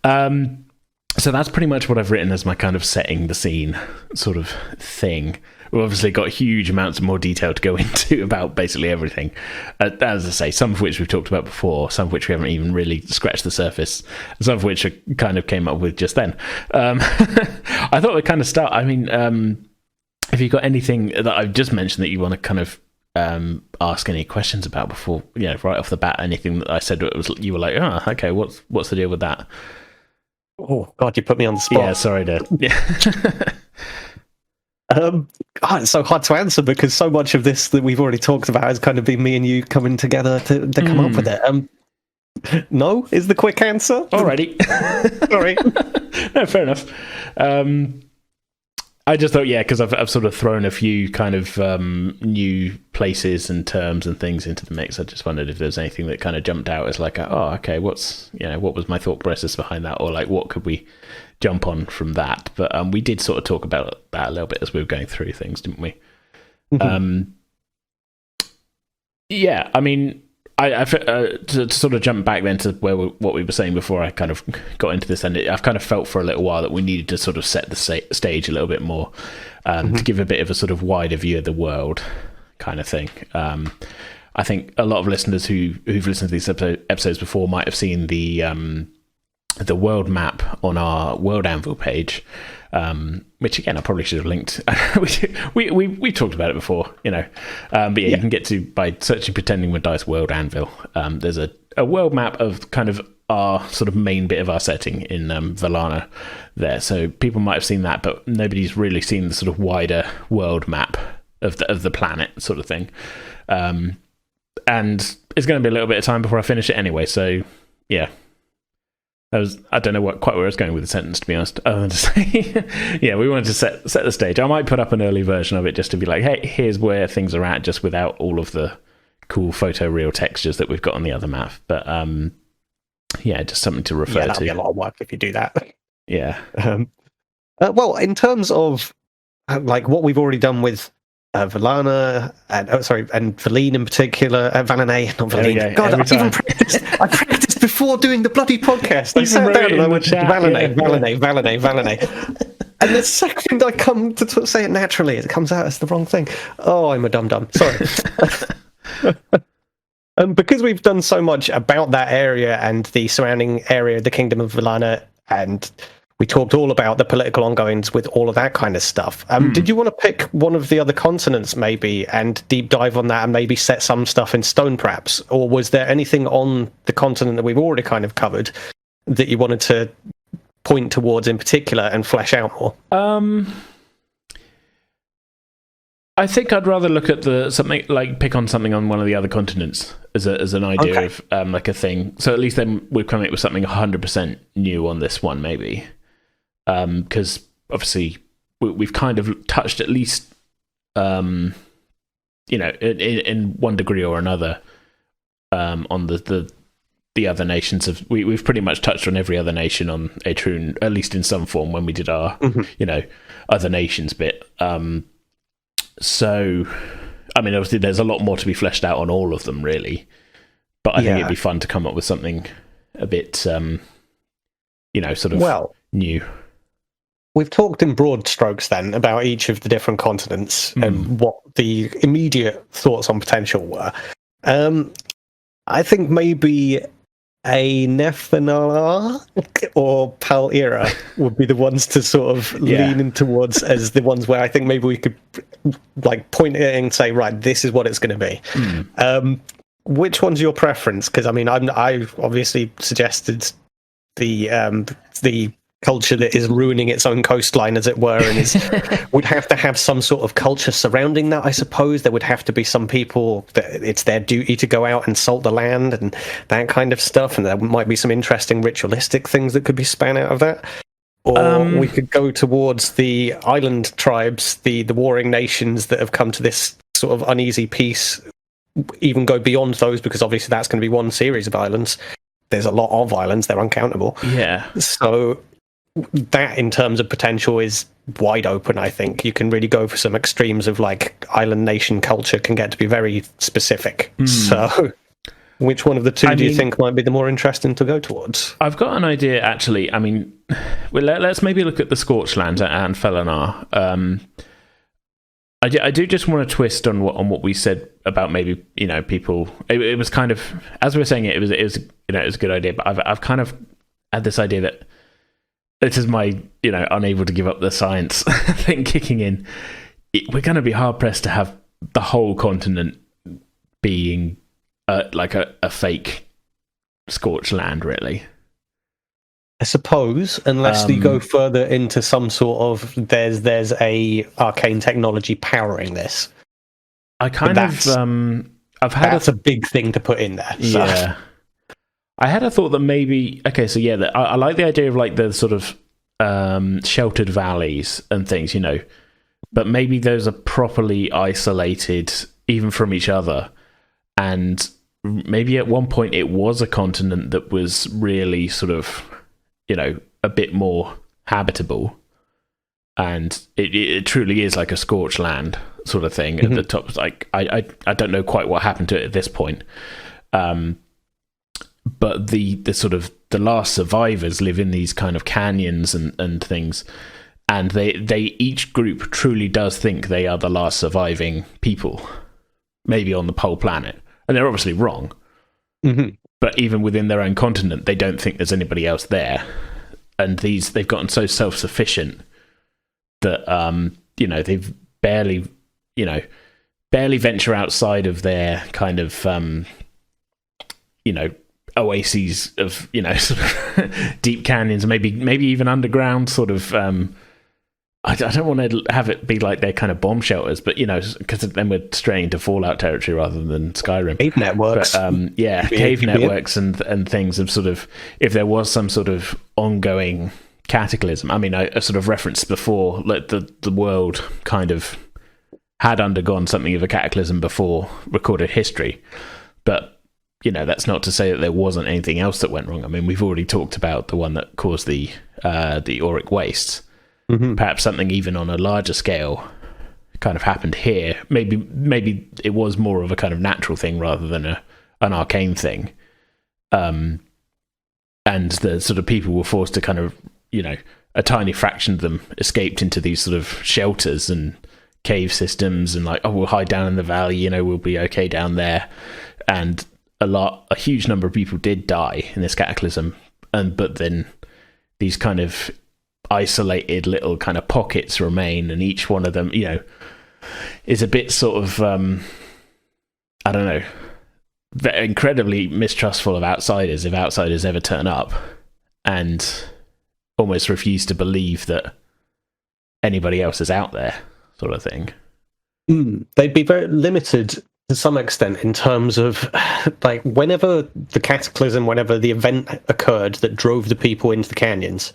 So that's pretty much what I've written as my kind of setting the scene sort of thing. We've obviously got huge amounts of more detail to go into about basically everything. As I say, some of which we've talked about before, some of which we haven't even really scratched the surface, some of which I kind of came up with just then. I thought we'd kind of start. I mean, if you've got anything that I've just mentioned that you want to kind of ask any questions about before, right off the bat, anything that I said you were like, oh, okay, what's the deal with that? Oh, God, you put me on the spot. Yeah, sorry, Dad. Yeah. God, it's so hard to answer because so much of this that we've already talked about has kind of been me and you coming together to come up with it. No, is the quick answer. Alrighty. Sorry. No, fair enough. I just thought, because I've sort of thrown a few kind of new places and terms and things into the mix. I just wondered if there's anything that kind of jumped out as like, okay, what was my thought process behind that, or like what could we jump on from that? But we did sort of talk about that a little bit as we were going through things, didn't we? Mm-hmm. I mean, I to sort of jump back then to what we were saying before I kind of got into this, and I've kind of felt for a little while that we needed to sort of set the stage a little bit more, to give a bit of a sort of wider view of the world kind of thing. I think a lot of listeners who've listened to these episodes before might have seen the world map on our World Anvil page, which again I probably should have linked. we talked about it before, but you can get to by searching Pretending with Dice World Anvil. There's a world map of kind of our sort of main bit of our setting in Vallanna there, so people might have seen that, but nobody's really seen the sort of wider world map of the planet sort of thing. And it's going to be a little bit of time before I finish it anyway, so yeah. I don't know quite where I was going with the sentence, to be honest. Other than to say, we wanted to set the stage. I might put up an early version of it just to be like, hey, here's where things are at, just without all of the cool photoreal textures that we've got on the other map. But just something to refer to. That'll be a lot of work if you do that. Yeah. Well, in terms of like what we've already done with Vallanna and Valine in particular, Vallanna, not Valine. God, I practiced before doing the bloody podcast. I sat down and I went Vallanna. And the second I come to say it naturally, it comes out as the wrong thing. Oh, I'm a dum-dum. Sorry. Because we've done so much about that area and the surrounding area, the Kingdom of Vallanna, and we talked all about the political ongoings with all of that kind of stuff. Did you want to pick one of the other continents maybe and deep dive on that and maybe set some stuff in stone perhaps? Or was there anything on the continent that we've already kind of covered that you wanted to point towards in particular and flesh out more? I think I'd rather look at pick on something on one of the other continents as an idea of like a thing. So at least then we've come up with something 100% new on this one, maybe. Because obviously we've kind of touched at least, in one degree or another, on the other nations of we've pretty much touched on every other nation on Atrun, at least in some form when we did our other nations bit. So, I mean, obviously there's a lot more to be fleshed out on all of them, really. But I think it'd be fun to come up with something a bit, sort of new. We've talked in broad strokes then about each of the different continents and what the immediate thoughts on potential were. I think maybe a Nefanala or Palera would be the ones to sort of lean in towards as the ones where I think maybe we could like point it and say, right, this is what it's going to be. Which one's your preference? Because I mean, I obviously suggested the culture that is ruining its own coastline, as it were, and would have to have some sort of culture surrounding that, I suppose. There would have to be some people that it's their duty to go out and salt the land and that kind of stuff, and there might be some interesting ritualistic things that could be span out of that. Or we could go towards the island tribes, the warring nations that have come to this sort of uneasy peace, even go beyond those, because obviously that's going to be one series of islands. There's a lot of islands, they're uncountable. Yeah. So that in terms of potential is wide open. I think you can really go for some extremes of like island nation culture can get to be very specific. So which one of the two do you think might be the more interesting to go towards? I've got an idea, actually. I mean, well, let's maybe look at the Scorched Lands and Vallanna. I do just want to twist on what we said about maybe, people. It was kind of, as we were saying it was a good idea, but I've kind of had this idea that this is my unable to give up the science thing kicking in. We're going to be hard pressed to have the whole continent being like a fake scorched land, really. I suppose, unless you go further into some sort of there's a arcane technology powering this. I've had that's a big thing to put in there. So. Yeah, I had a thought that maybe I like the idea of like the sort of sheltered valleys and things, but maybe those are properly isolated even from each other, and maybe at one point it was a continent that was really sort of a bit more habitable, and it truly is like a scorched land sort of thing. At the top, like I don't know quite what happened to it at this point, but the sort of the last survivors live in these kind of canyons and things, and they each group truly does think they are the last surviving people, maybe on the whole planet, and they're obviously wrong. But even within their own continent, they don't think there's anybody else there. And they've gotten so self-sufficient that, they've barely venture outside of their kind of, oases of, sort of deep canyons, maybe even underground sort of, I don't want to have it be like they're kind of bomb shelters, but because then we're straying to Fallout territory rather than Skyrim. Cave networks, but, cave networks and things of sort of, if there was some sort of ongoing cataclysm. I mean, I sort of referenced before, like the world kind of had undergone something of a cataclysm before recorded history, but that's not to say that there wasn't anything else that went wrong. I mean, we've already talked about the one that caused the Auric wastes. Perhaps something even on a larger scale kind of happened here. Maybe it was more of a kind of natural thing rather than an arcane thing. And the sort of people were forced to kind of, a tiny fraction of them escaped into these sort of shelters and cave systems and like, oh, we'll hide down in the valley, we'll be okay down there. And a huge number of people did die in this cataclysm. But then these kind of isolated little kind of pockets remain, and each one of them is a bit sort of I don't know, incredibly mistrustful of outsiders if outsiders ever turn up, and almost refuse to believe that anybody else is out there, sort of thing. They'd be very limited to some extent in terms of like whenever the cataclysm, whenever the event occurred that drove the people into the canyons,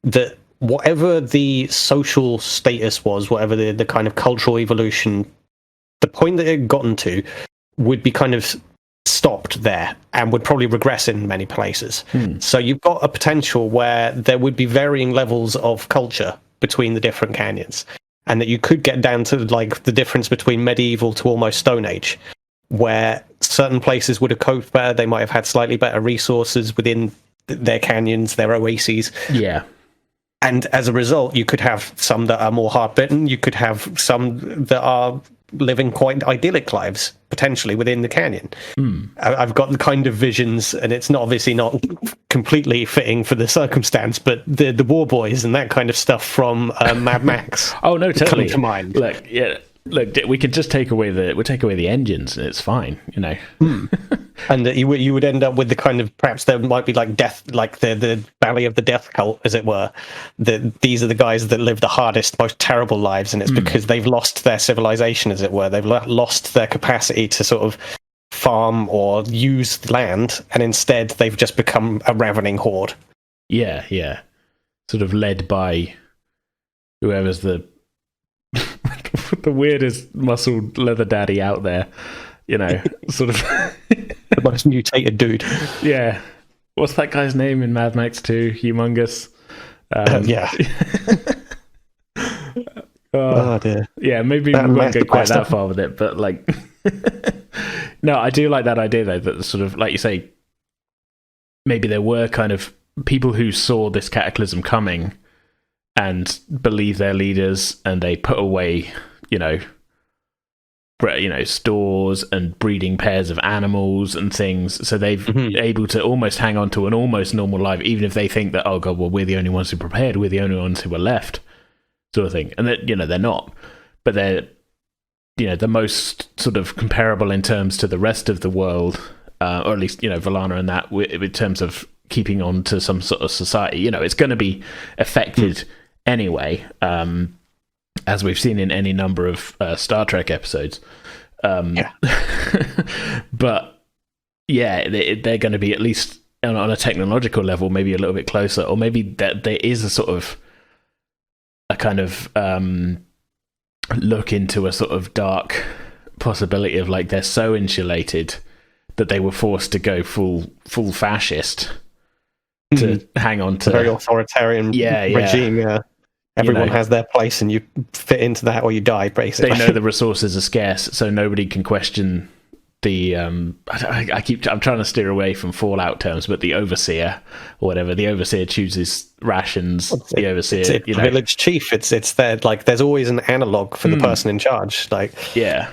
that whatever the social status was, whatever the kind of cultural evolution, the point that it had gotten to would be kind of stopped there and would probably regress in many places. So you've got a potential where there would be varying levels of culture between the different canyons, and that you could get down to like the difference between medieval to almost Stone Age, where certain places would have coped better, they might have had slightly better resources within their canyons, their oases. Yeah. And as a result, you could have some that are more hard-bitten. You could have some that are living quite idyllic lives, potentially, within the canyon. I've got the kind of visions, and it's obviously not completely fitting for the circumstance, but the war boys and that kind of stuff from Mad Max. Oh, no, totally. Come to mind. Look, we could just take away the engines, and it's fine, And you would end up with the kind of, perhaps there might be like death, like the Valley of the Death Cult, as it were. These are the guys that live the hardest, most terrible lives, and it's because they've lost their civilization, as it were. They've lost their capacity to sort of farm or use land, and instead they've just become a ravening horde. Yeah. Sort of led by whoever's the weirdest muscled leather daddy out there, sort of the most mutated dude. Yeah. What's that guy's name in Mad Max 2? Humongous. Yeah. Oh dear. Yeah, maybe we won't go quite that far with it, but like, no, I do like that idea though, that sort of, like you say, maybe there were kind of people who saw this cataclysm coming and believe their leaders, and they put away, stores and breeding pairs of animals and things, so they've able to almost hang on to an almost normal life, even if they think that, oh god, well, we're the only ones who prepared, we're the only ones who were left, sort of thing. And that, they're not, but they're the most sort of comparable in terms to the rest of the world, or at least Vallanna and that, in terms of keeping on to some sort of society. It's going to be affected anyway, as we've seen in any number of Star Trek episodes. But yeah, they're going to be, at least on a technological level, maybe a little bit closer, or maybe that there is a sort of a kind of look into a sort of dark possibility of, like, they're so insulated that they were forced to go full fascist to hang on to a very authoritarian regime. Yeah. Everyone has their place, and you fit into that or you die, basically. They know the resources are scarce, so nobody can question the I'm trying to steer away from Fallout terms, but the overseer or whatever. The overseer chooses rations. The overseer, it's village chief. It's there. Like, there's always an analog for the person in charge. Like, yeah,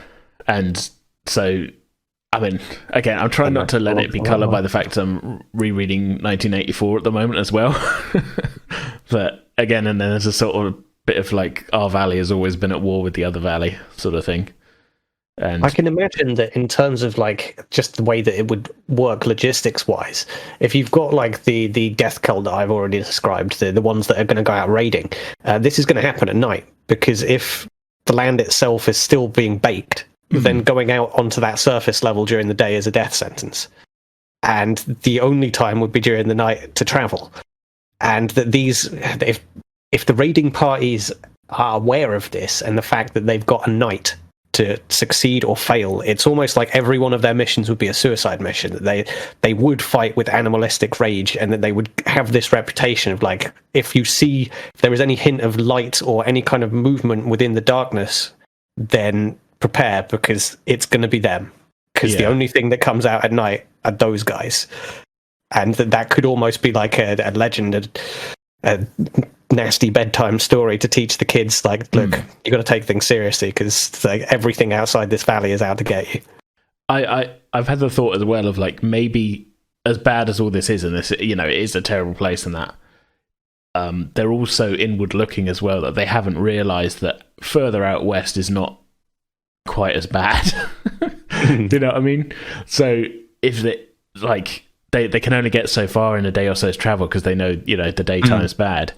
and so, I mean, again, I'm trying not to let it be coloured by the fact I'm rereading 1984 at the moment as well. But again, and then there's a sort of bit of like, our valley has always been at war with the other valley, sort of thing. And I can imagine that in terms of, like, just the way that it would work logistics wise, if you've got, like, the death cult that I've already described, the ones that are going to go out raiding, this is going to happen at night, because if the land itself is still being baked, then going out onto that surface level during the day is a death sentence, and the only time would be during the night to travel. And that if the raiding parties are aware of this and the fact that they've got a night to succeed or fail, it's almost like every one of their missions would be a suicide mission, that they would fight with animalistic rage, and that they would have this reputation of, like, if there is any hint of light or any kind of movement within the darkness, then prepare, because it's going to be them, because the only thing that comes out at night are those guys. And that could almost be like a legend, a nasty bedtime story to teach the kids, like, look, you got to take things seriously, because, like, everything outside this valley is out to get you. I've had the thought as well of, like, maybe as bad as all this is, and this, it is a terrible place, and that they're also inward looking as well, that they haven't realised that further out west is not quite as bad. Do you know what I mean? So if they can only get so far in a day or so's travel, because they know the daytime is bad.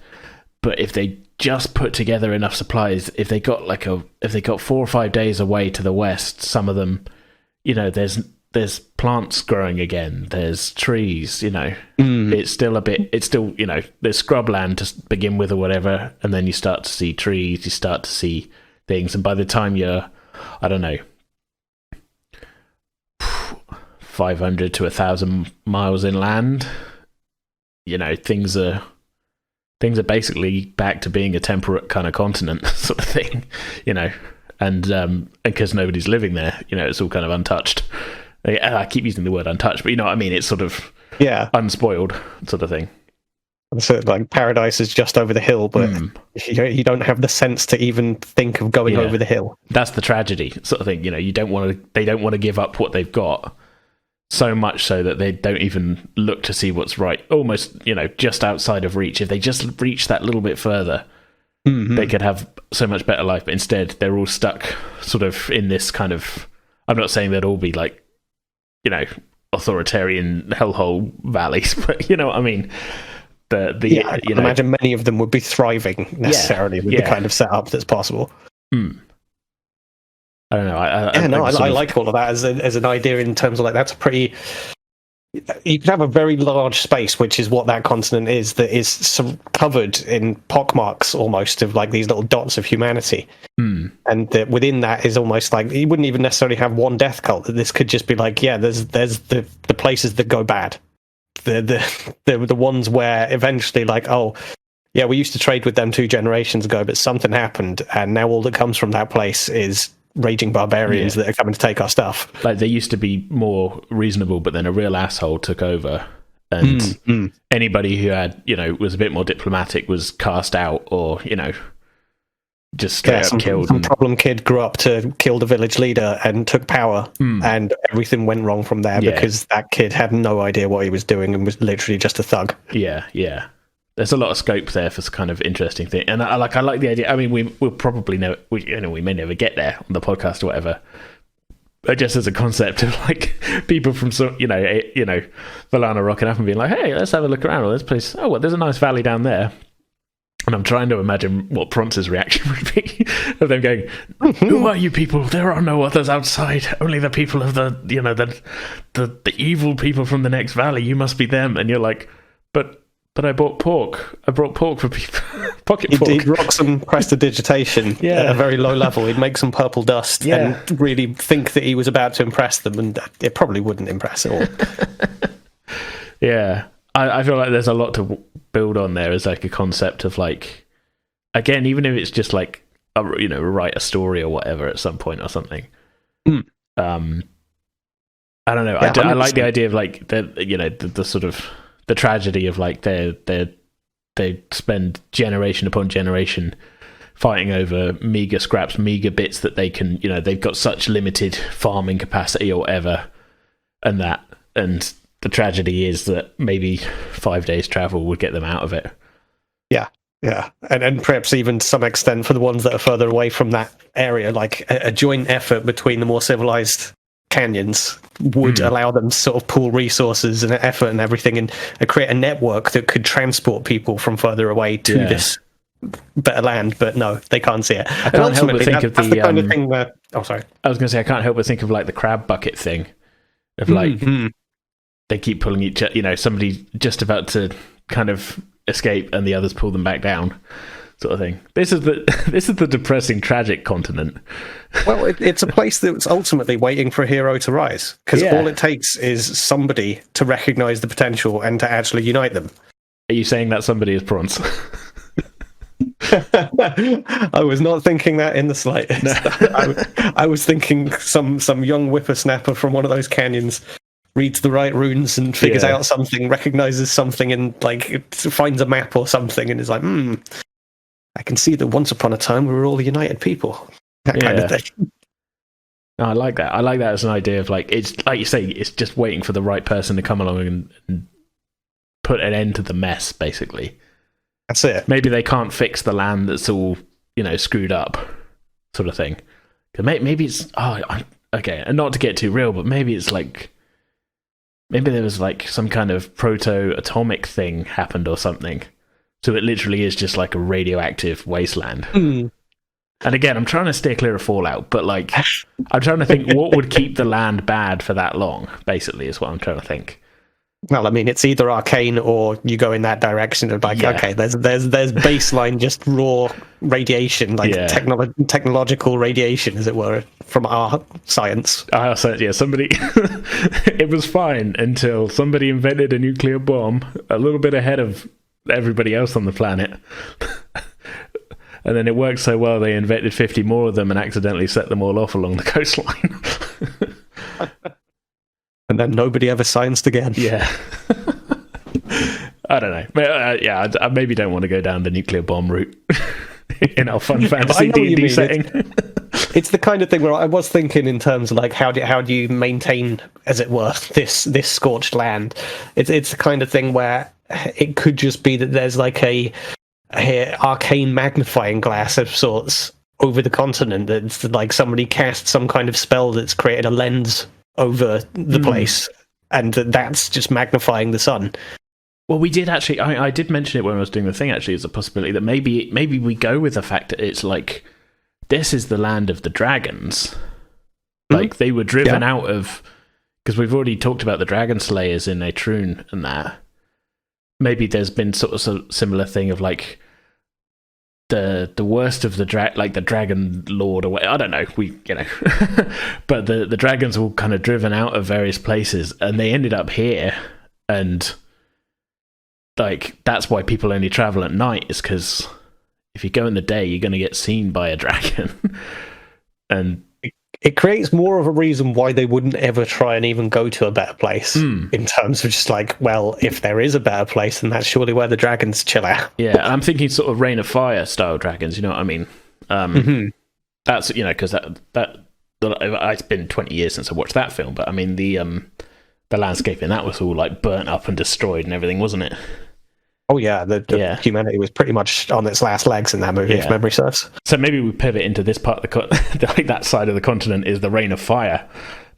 But if they just put together enough supplies, if they got 4 or 5 days away to the west, some of them, there's plants growing again, there's trees, it's still there's scrubland to begin with or whatever, and then you start to see trees, you start to see things, and by the time you're, I don't know, 500 to 1,000 miles inland, things are basically back to being a temperate kind of continent, sort of thing, and because nobody's living there, it's all kind of untouched. I keep using the word untouched, but you know what I mean, it's sort of unspoiled, sort of thing. So, like, paradise is just over the hill, but you don't have the sense to even think of going over the hill. That's the tragedy, sort of thing. They don't want to give up what they've got, so much so that they don't even look to see what's right, almost, just outside of reach. If they just reach that little bit further, they could have so much better life, but instead they're all stuck sort of in this kind of, I'm not saying they'd all be like, authoritarian hellhole valleys, but you know what I mean. I can imagine many of them would be thriving necessarily with the kind of setup that's possible. I don't know. I like all of that as an idea, in terms of, like, that's a pretty. You could have a very large space, which is what that continent is, that is covered in pockmarks almost of, like, these little dots of humanity, and that within that is almost like you wouldn't even necessarily have one death cult. That this could just be like, there's the places that go bad, the ones where eventually, like, Yeah, we used to trade with them 2 generations ago, but something happened, and now all that comes from that place is raging barbarians that are coming to take our stuff. Like, they used to be more reasonable, but then a real asshole took over, and anybody who had, was a bit more diplomatic was cast out, or, just straight up killed. Some problem kid grew up to kill the village leader and took power, and everything went wrong from there because that kid had no idea what he was doing and was literally just a thug. Yeah. There's a lot of scope there for kind of interesting thing, and I like the idea. I mean, we'll probably never, we may never get there on the podcast or whatever. But just as a concept of like people from Vallanna rocking up and being like, "Hey, let's have a look around all this place. Oh, well, there's a nice valley down there." And I'm trying to imagine what Pronce's reaction would be of them going, "Who are you people? There are no others outside. Only the people of the evil people from the next valley. You must be them." And you're like, "But I bought pork. I brought pork for people. Pocket pork." He'd rock some prestidigitation at a very low level. He'd make some purple dust and really think that he was about to impress them, and it probably wouldn't impress at all. Yeah. I feel like there's a lot to build on there as like a concept of like, again, even if it's just like, write a story or whatever at some point or something. I don't know. Yeah, I like the idea of like the sort of the tragedy of like they spend generation upon generation fighting over meager scraps, meager bits that they can, they've got such limited farming capacity or whatever, and the tragedy is that maybe 5 days travel would get them out of it. Yeah, and perhaps even to some extent for the ones that are further away from that area, like a joint effort between the more civilized canyons would allow them to sort of pool resources and effort and everything, and create a network that could transport people from further away to this better land. But no, they can't see it. I can't help but think of the kind of thing where... Oh, sorry. I was going to say, I can't help but think of like the crab bucket thing of like... They keep pulling each other, somebody just about to kind of escape and the others pull them back down, sort of thing. This is the depressing, tragic continent. Well, it's a place that's ultimately waiting for a hero to rise, because all it takes is somebody to recognize the potential and to actually unite them. Are you saying that somebody is Bronze? I was not thinking that in the slightest. No. I was thinking some young whippersnapper from one of those canyons reads the right runes and figures out something, recognizes something, and like finds a map or something, and is like, I can see that once upon a time we were all a united people. That kind of thing. No, I like that. I like that as an idea of like, it's like you say, it's just waiting for the right person to come along and put an end to the mess, basically. That's it. Maybe they can't fix the land that's all, screwed up, sort of thing. Maybe it's, okay, and not to get too real, but maybe it's like, maybe there was like some kind of proto-atomic thing happened or something. So it literally is just like a radioactive wasteland. And again, I'm trying to steer clear of Fallout, but like, I'm trying to think what would keep the land bad for that long, basically, is what I'm trying to think. Well, I mean, it's either arcane or you go in that direction of like, okay, there's baseline just raw radiation, like technological radiation, as it were, from our science. Somebody... It was fine until somebody invented a nuclear bomb a little bit ahead of everybody else on the planet. And then it worked so well they invented 50 more of them and accidentally set them all off along the coastline. And then nobody ever scienced again. Yeah. I don't know. But, I maybe don't want to go down the nuclear bomb route in our fun fantasy D&D setting. It's the kind of thing where I was thinking in terms of like how do you maintain, as it were, this scorched land. It's the kind of thing where it could just be that there's like a arcane magnifying glass of sorts over the continent. That's like somebody cast some kind of spell that's created a lens over the place, and that's just magnifying the sun. Well, we did actually. I did mention it when I was doing the thing. Actually, as a possibility that maybe we go with the fact that it's like this is the land of the dragons. Like they were driven out of, because we've already talked about the dragon slayers in Liadrino and that. Maybe there's been sort of a similar thing of like the worst of the dragon lord or what, I don't know, but the dragons were all kind of driven out of various places and they ended up here, and like that's why people only travel at night, is because if you go in the day, you're going to get seen by a dragon. And it creates more of a reason why they wouldn't ever try and even go to a better place, in terms of just like, well, if there is a better place, then that's surely where the dragons chill out. Yeah, I'm thinking sort of Reign of Fire style dragons, you know what I mean? That's, you know, because it's been 20 years since I watched that film, but I mean, the landscape in that was all like burnt up and destroyed and everything, wasn't it? Oh yeah, the humanity was pretty much on its last legs in that movie, if memory serves. So maybe we pivot into this part of the like that side of the continent is the Reign of Fire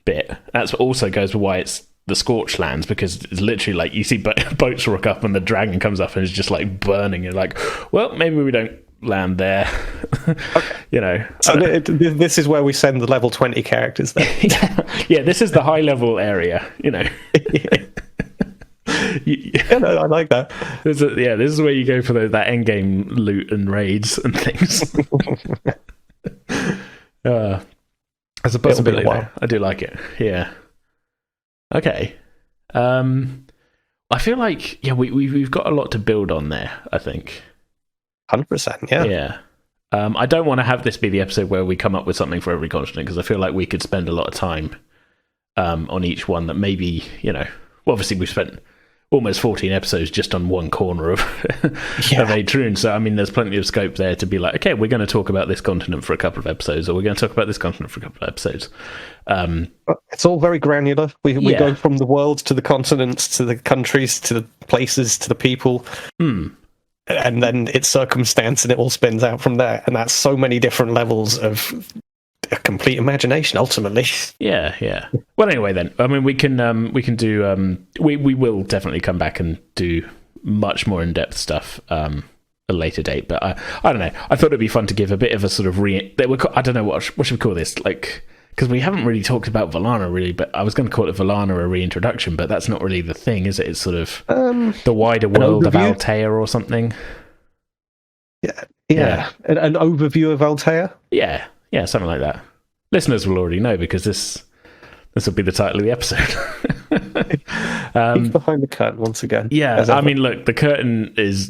bit. That's what also goes with why it's the scorched lands, because it's literally like you see boats rock up and the dragon comes up and is just like burning. You're like, well, maybe we don't land there. Okay. You know, so this is where we send the level 20 characters then. Yeah, this is the high level area, you know. Yeah, no, I like that. This is where you go for that end game loot and raids and things. As a possibility, though. I do like it. Yeah. Okay. I feel like we've got a lot to build on there, I think. 100%, yeah. Yeah. I don't want to have this be the episode where we come up with something for every continent, because I feel like we could spend a lot of time on each one that maybe, you know, well, obviously we've spent almost 14 episodes just on one corner of Liadrino. So, I mean, there's plenty of scope there to be like, okay, we're going to talk about this continent for a couple of episodes, or we're going to talk about this continent for a couple of episodes. It's all very granular. We go from the world to the continents, to the countries, to the places, to the people. And then it's circumstance, and it all spins out from there. And that's so many different levels of a complete imagination, ultimately. Yeah. Well, anyway, then, I mean, we can do. We will definitely come back and do much more in-depth stuff a later date. But I don't know. I thought it'd be fun to give a bit of a sort of I don't know what should we call this, like, because we haven't really talked about Vallanna really. But I was going to call it Vallanna a reintroduction, but that's not really the thing, is it? It's sort of the wider world of Altea or something. Yeah. An overview of Altea. Yeah, something like that. Listeners will already know, because this will be the title of the episode. Peek behind the curtain once again. Yeah, I mean, look, the curtain is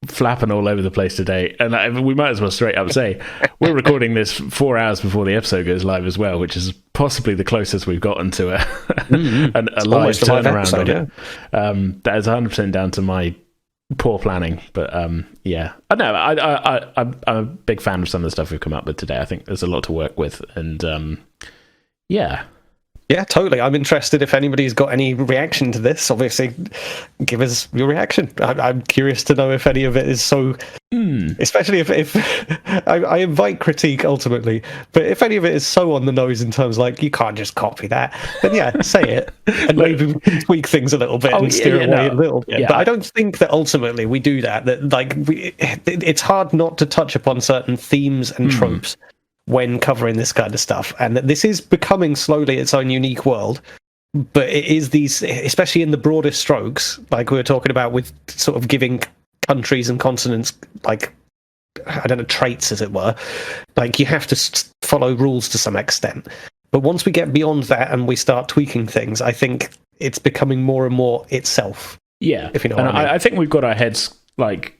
flapping all over the place today, and we might as well straight up say we're recording this 4 hours before the episode goes live as well, which is possibly the closest we've gotten to a live turnaround on it. That is 100% down to my poor planning, but yeah, I know. I'm a big fan of some of the stuff we've come up with today. I think there's a lot to work with, and yeah, totally. I'm interested if anybody's got any reaction to this. Obviously, give us your reaction. I'm curious to know if any of it is so. Especially if I invite critique ultimately, but if any of it is so on the nose in terms like you can't just copy that, then yeah, say it, and maybe we can tweak things a little bit and steer away a little bit. Yeah. But I don't think that ultimately we do that. That like it's hard not to touch upon certain themes and tropes when covering this kind of stuff, and that this is becoming slowly its own unique world. But it is these, especially in the broadest strokes, like we were talking about with sort of giving countries and continents, like, I don't know, traits, as it were. Like, you have to follow rules to some extent. But once we get beyond that and we start tweaking things, I think it's becoming more and more itself. Yeah. If you know what I mean. I think we've got our heads, like,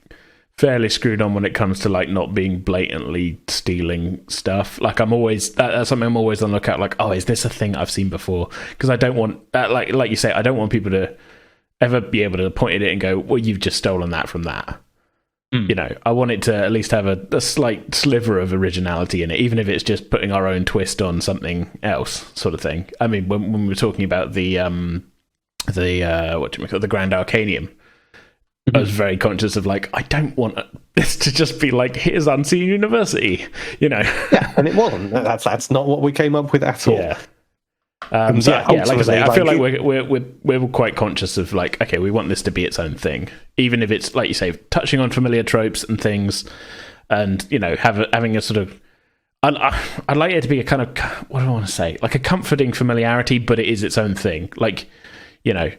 fairly screwed on when it comes to like not being blatantly stealing stuff. Like I'm always that's something I'm always on the lookout. Like, oh, is this a thing I've seen before? Because I don't want like you say, I don't want people to ever be able to point at it and go, well, you've just stolen that from that. You know, I want it to at least have a slight sliver of originality in it, even if it's just putting our own twist on something else, sort of thing. I mean, when we were talking about the Grand Arcanium, I was very conscious of like, I don't want this to just be like, here's Unseen University, you know. Yeah, and it wasn't. That's not what we came up with at all. Yeah. Like I say, I feel like we're quite conscious of like, okay, we want this to be its own thing, even if it's like you say, touching on familiar tropes and things, and you know, having a sort of, I'd like it to be a kind of, what do I want to say, like a comforting familiarity, but it is its own thing, like, you know.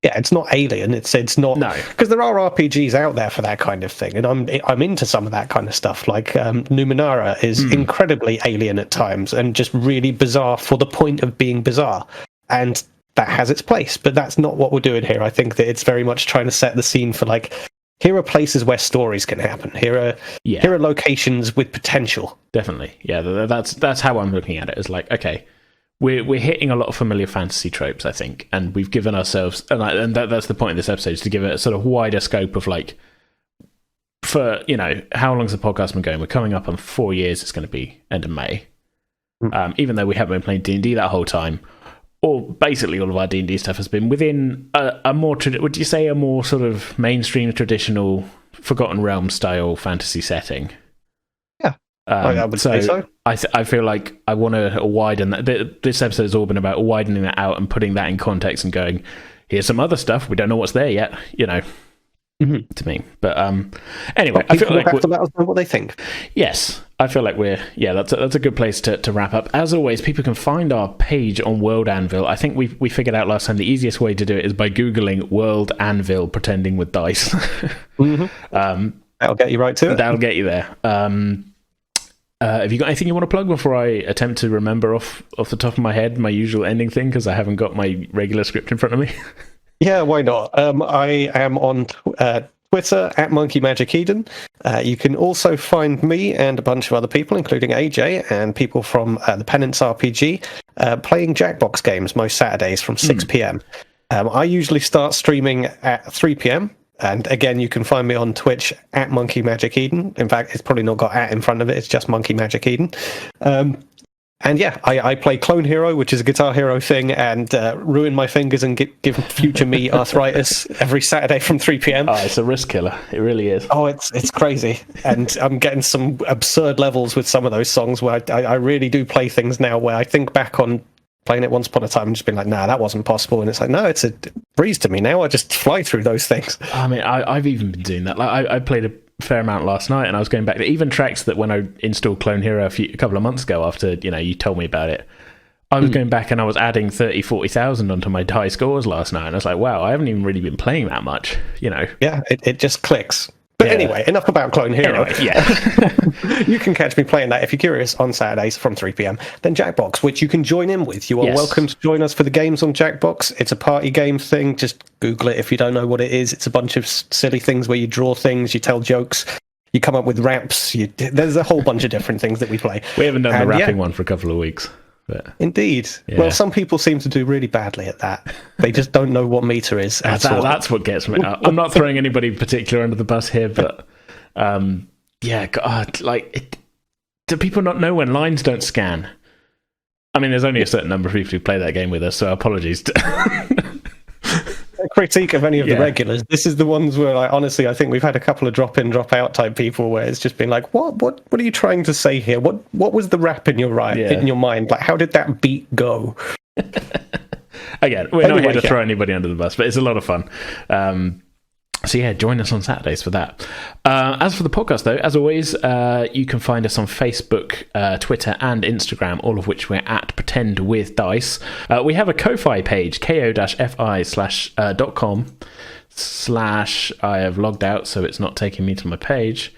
Yeah, it's not alien. It's not, no, because there are RPGs out there for that kind of thing, and I'm into some of that kind of stuff. Like Numenera is incredibly alien at times, and just really bizarre for the point of being bizarre. And that has its place. But that's not what we're doing here. I think that it's very much trying to set the scene for like, here are places where stories can happen. Here are locations with potential. Definitely, yeah. That's how I'm looking at it. It's like, okay, we're hitting a lot of familiar fantasy tropes, I think, and we've given ourselves, and that's the point of this episode, is to give it a sort of wider scope of like, for, you know, how long's the podcast been going? We're coming up on 4 years. It's going to be end of May. Even though we haven't been playing D&D that whole time, or basically all of our D&D stuff has been within a more, would you say, a more sort of mainstream, traditional, Forgotten Realms style fantasy setting? Yeah, I would say so. I feel like I want to widen that. This episode has all been about widening that out and putting that in context and going, here's some other stuff. We don't know what's there yet, you know. To me, but anyway, I feel like have to let us know what they think. Yes, I feel like that's a good place to wrap up. As always, people can find our page on World Anvil. I think we figured out last time the easiest way to do it is by googling World Anvil pretending with dice. That'll get you right to it. That'll get you there. Have you got anything you want to plug before I attempt to remember off the top of my head my usual ending thing, because I haven't got my regular script in front of me? Yeah, why not? I am on Twitter at Monkey Magic Eden. You can also find me and a bunch of other people, including AJ and people from the Penance RPG, playing Jackbox games most Saturdays from 6 p.m. I usually start streaming at 3 p.m. And again, you can find me on Twitch at Monkey Magic Eden. In fact, it's probably not got at in front of it. It's just Monkey Magic Eden. And yeah, I play Clone Hero, which is a Guitar Hero thing, and ruin my fingers and give future me arthritis every Saturday from 3 p.m. Oh, it's a risk killer. It really is. Oh, it's crazy. And I'm getting some absurd levels with some of those songs where I really do play things now where I think back on playing it once upon a time and just being like, nah, that wasn't possible. And it's like, no, it's a breeze to me now. I just fly through those things. I mean, I've even been doing that. Like, I played a fair amount last night, and I was going back to even tracks that when I installed Clone Hero a couple of months ago after, you know, you told me about it, I was going back and I was adding 40,000 onto my die scores last night, and I was like, wow, I haven't even really been playing that much, you know. Yeah, it just clicks. But anyway, enough about Clone Hero. Anyway, yeah. You can catch me playing that if you're curious on Saturdays from 3 p.m. Then Jackbox, which you can join in with. You are welcome to join us for the games on Jackbox. It's a party game thing. Just Google it if you don't know what it is. It's a bunch of silly things where you draw things, you tell jokes, you come up with raps. There's a whole bunch of different things that we play. We haven't done the rapping one for a couple of weeks. But, indeed. Yeah. Well, some people seem to do really badly at that. They just don't know what meter is. That's what gets me. I'm not throwing anybody in particular under the bus here, but yeah, God, like, do people not know when lines don't scan? I mean, there's only a certain number of people who play that game with us, so apologies. A critique of any of the regulars. This is the ones where, like, honestly, I think we've had a couple of drop-in, drop-out type people where it's just been like, what are you trying to say here? What was the rap in your in your mind? Like, how did that beat go? Again, we're not here to throw anybody under the bus, but it's a lot of fun. So yeah, join us on Saturdays for that. As for the podcast, though, as always, you can find us on Facebook, Twitter, and Instagram, all of which we're at Pretend With Dice. We have a Ko-Fi page, ko-fi.com/ I have logged out, so it's not taking me to my page.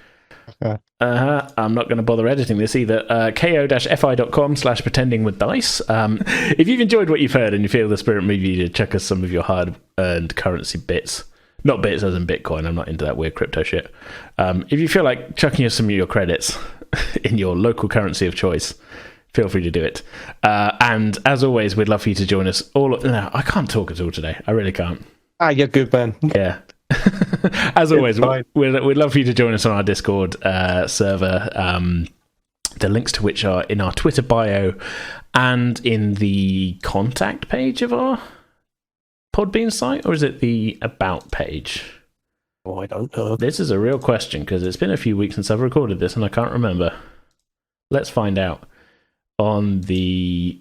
I'm not going to bother editing this either. ko-fi.com/pretending with dice. If you've enjoyed what you've heard and you feel the spirit move you to chuck us some of your hard-earned currency bits. Not bits as in Bitcoin, I'm not into that weird crypto shit. If you feel like chucking us some of your credits in your local currency of choice, feel free to do it. And as always, we'd love for you to join us. No, I can't talk at all today. I really can't. You're good, man. Yeah. As always, we'd love for you to join us on our Discord server, the links to which are in our Twitter bio and in the contact page of our Podbean site, or is it the About page? Oh, I don't know. This is a real question, because it's been a few weeks since I've recorded this and I can't remember. Let's find out. On the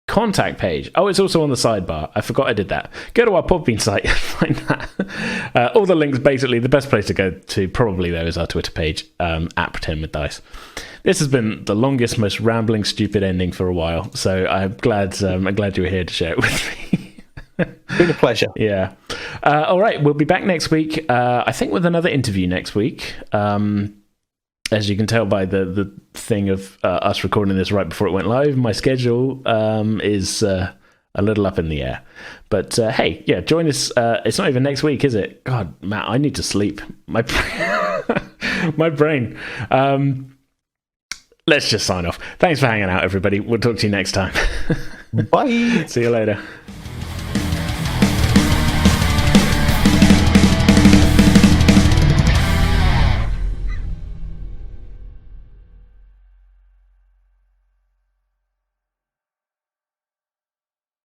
contact page. Oh, it's also on the sidebar. I forgot I did that. Go to our Podbean site and find that. All the links, basically, the best place to go to probably, though, is our Twitter page, at Pretend With Dice. This has been the longest, most rambling, stupid ending for a while, so I'm glad you were here to share it with me. Been a pleasure. Yeah. All right, we'll be back next week, I think with another interview next week. As you can tell by the thing of us recording this right before it went live, my schedule is a little up in the air. But hey, yeah, join us. It's not even next week, is it? God, Matt, I need to sleep. My brain. Let's just sign off. Thanks for hanging out, everybody. We'll talk to you next time. Bye. See you later.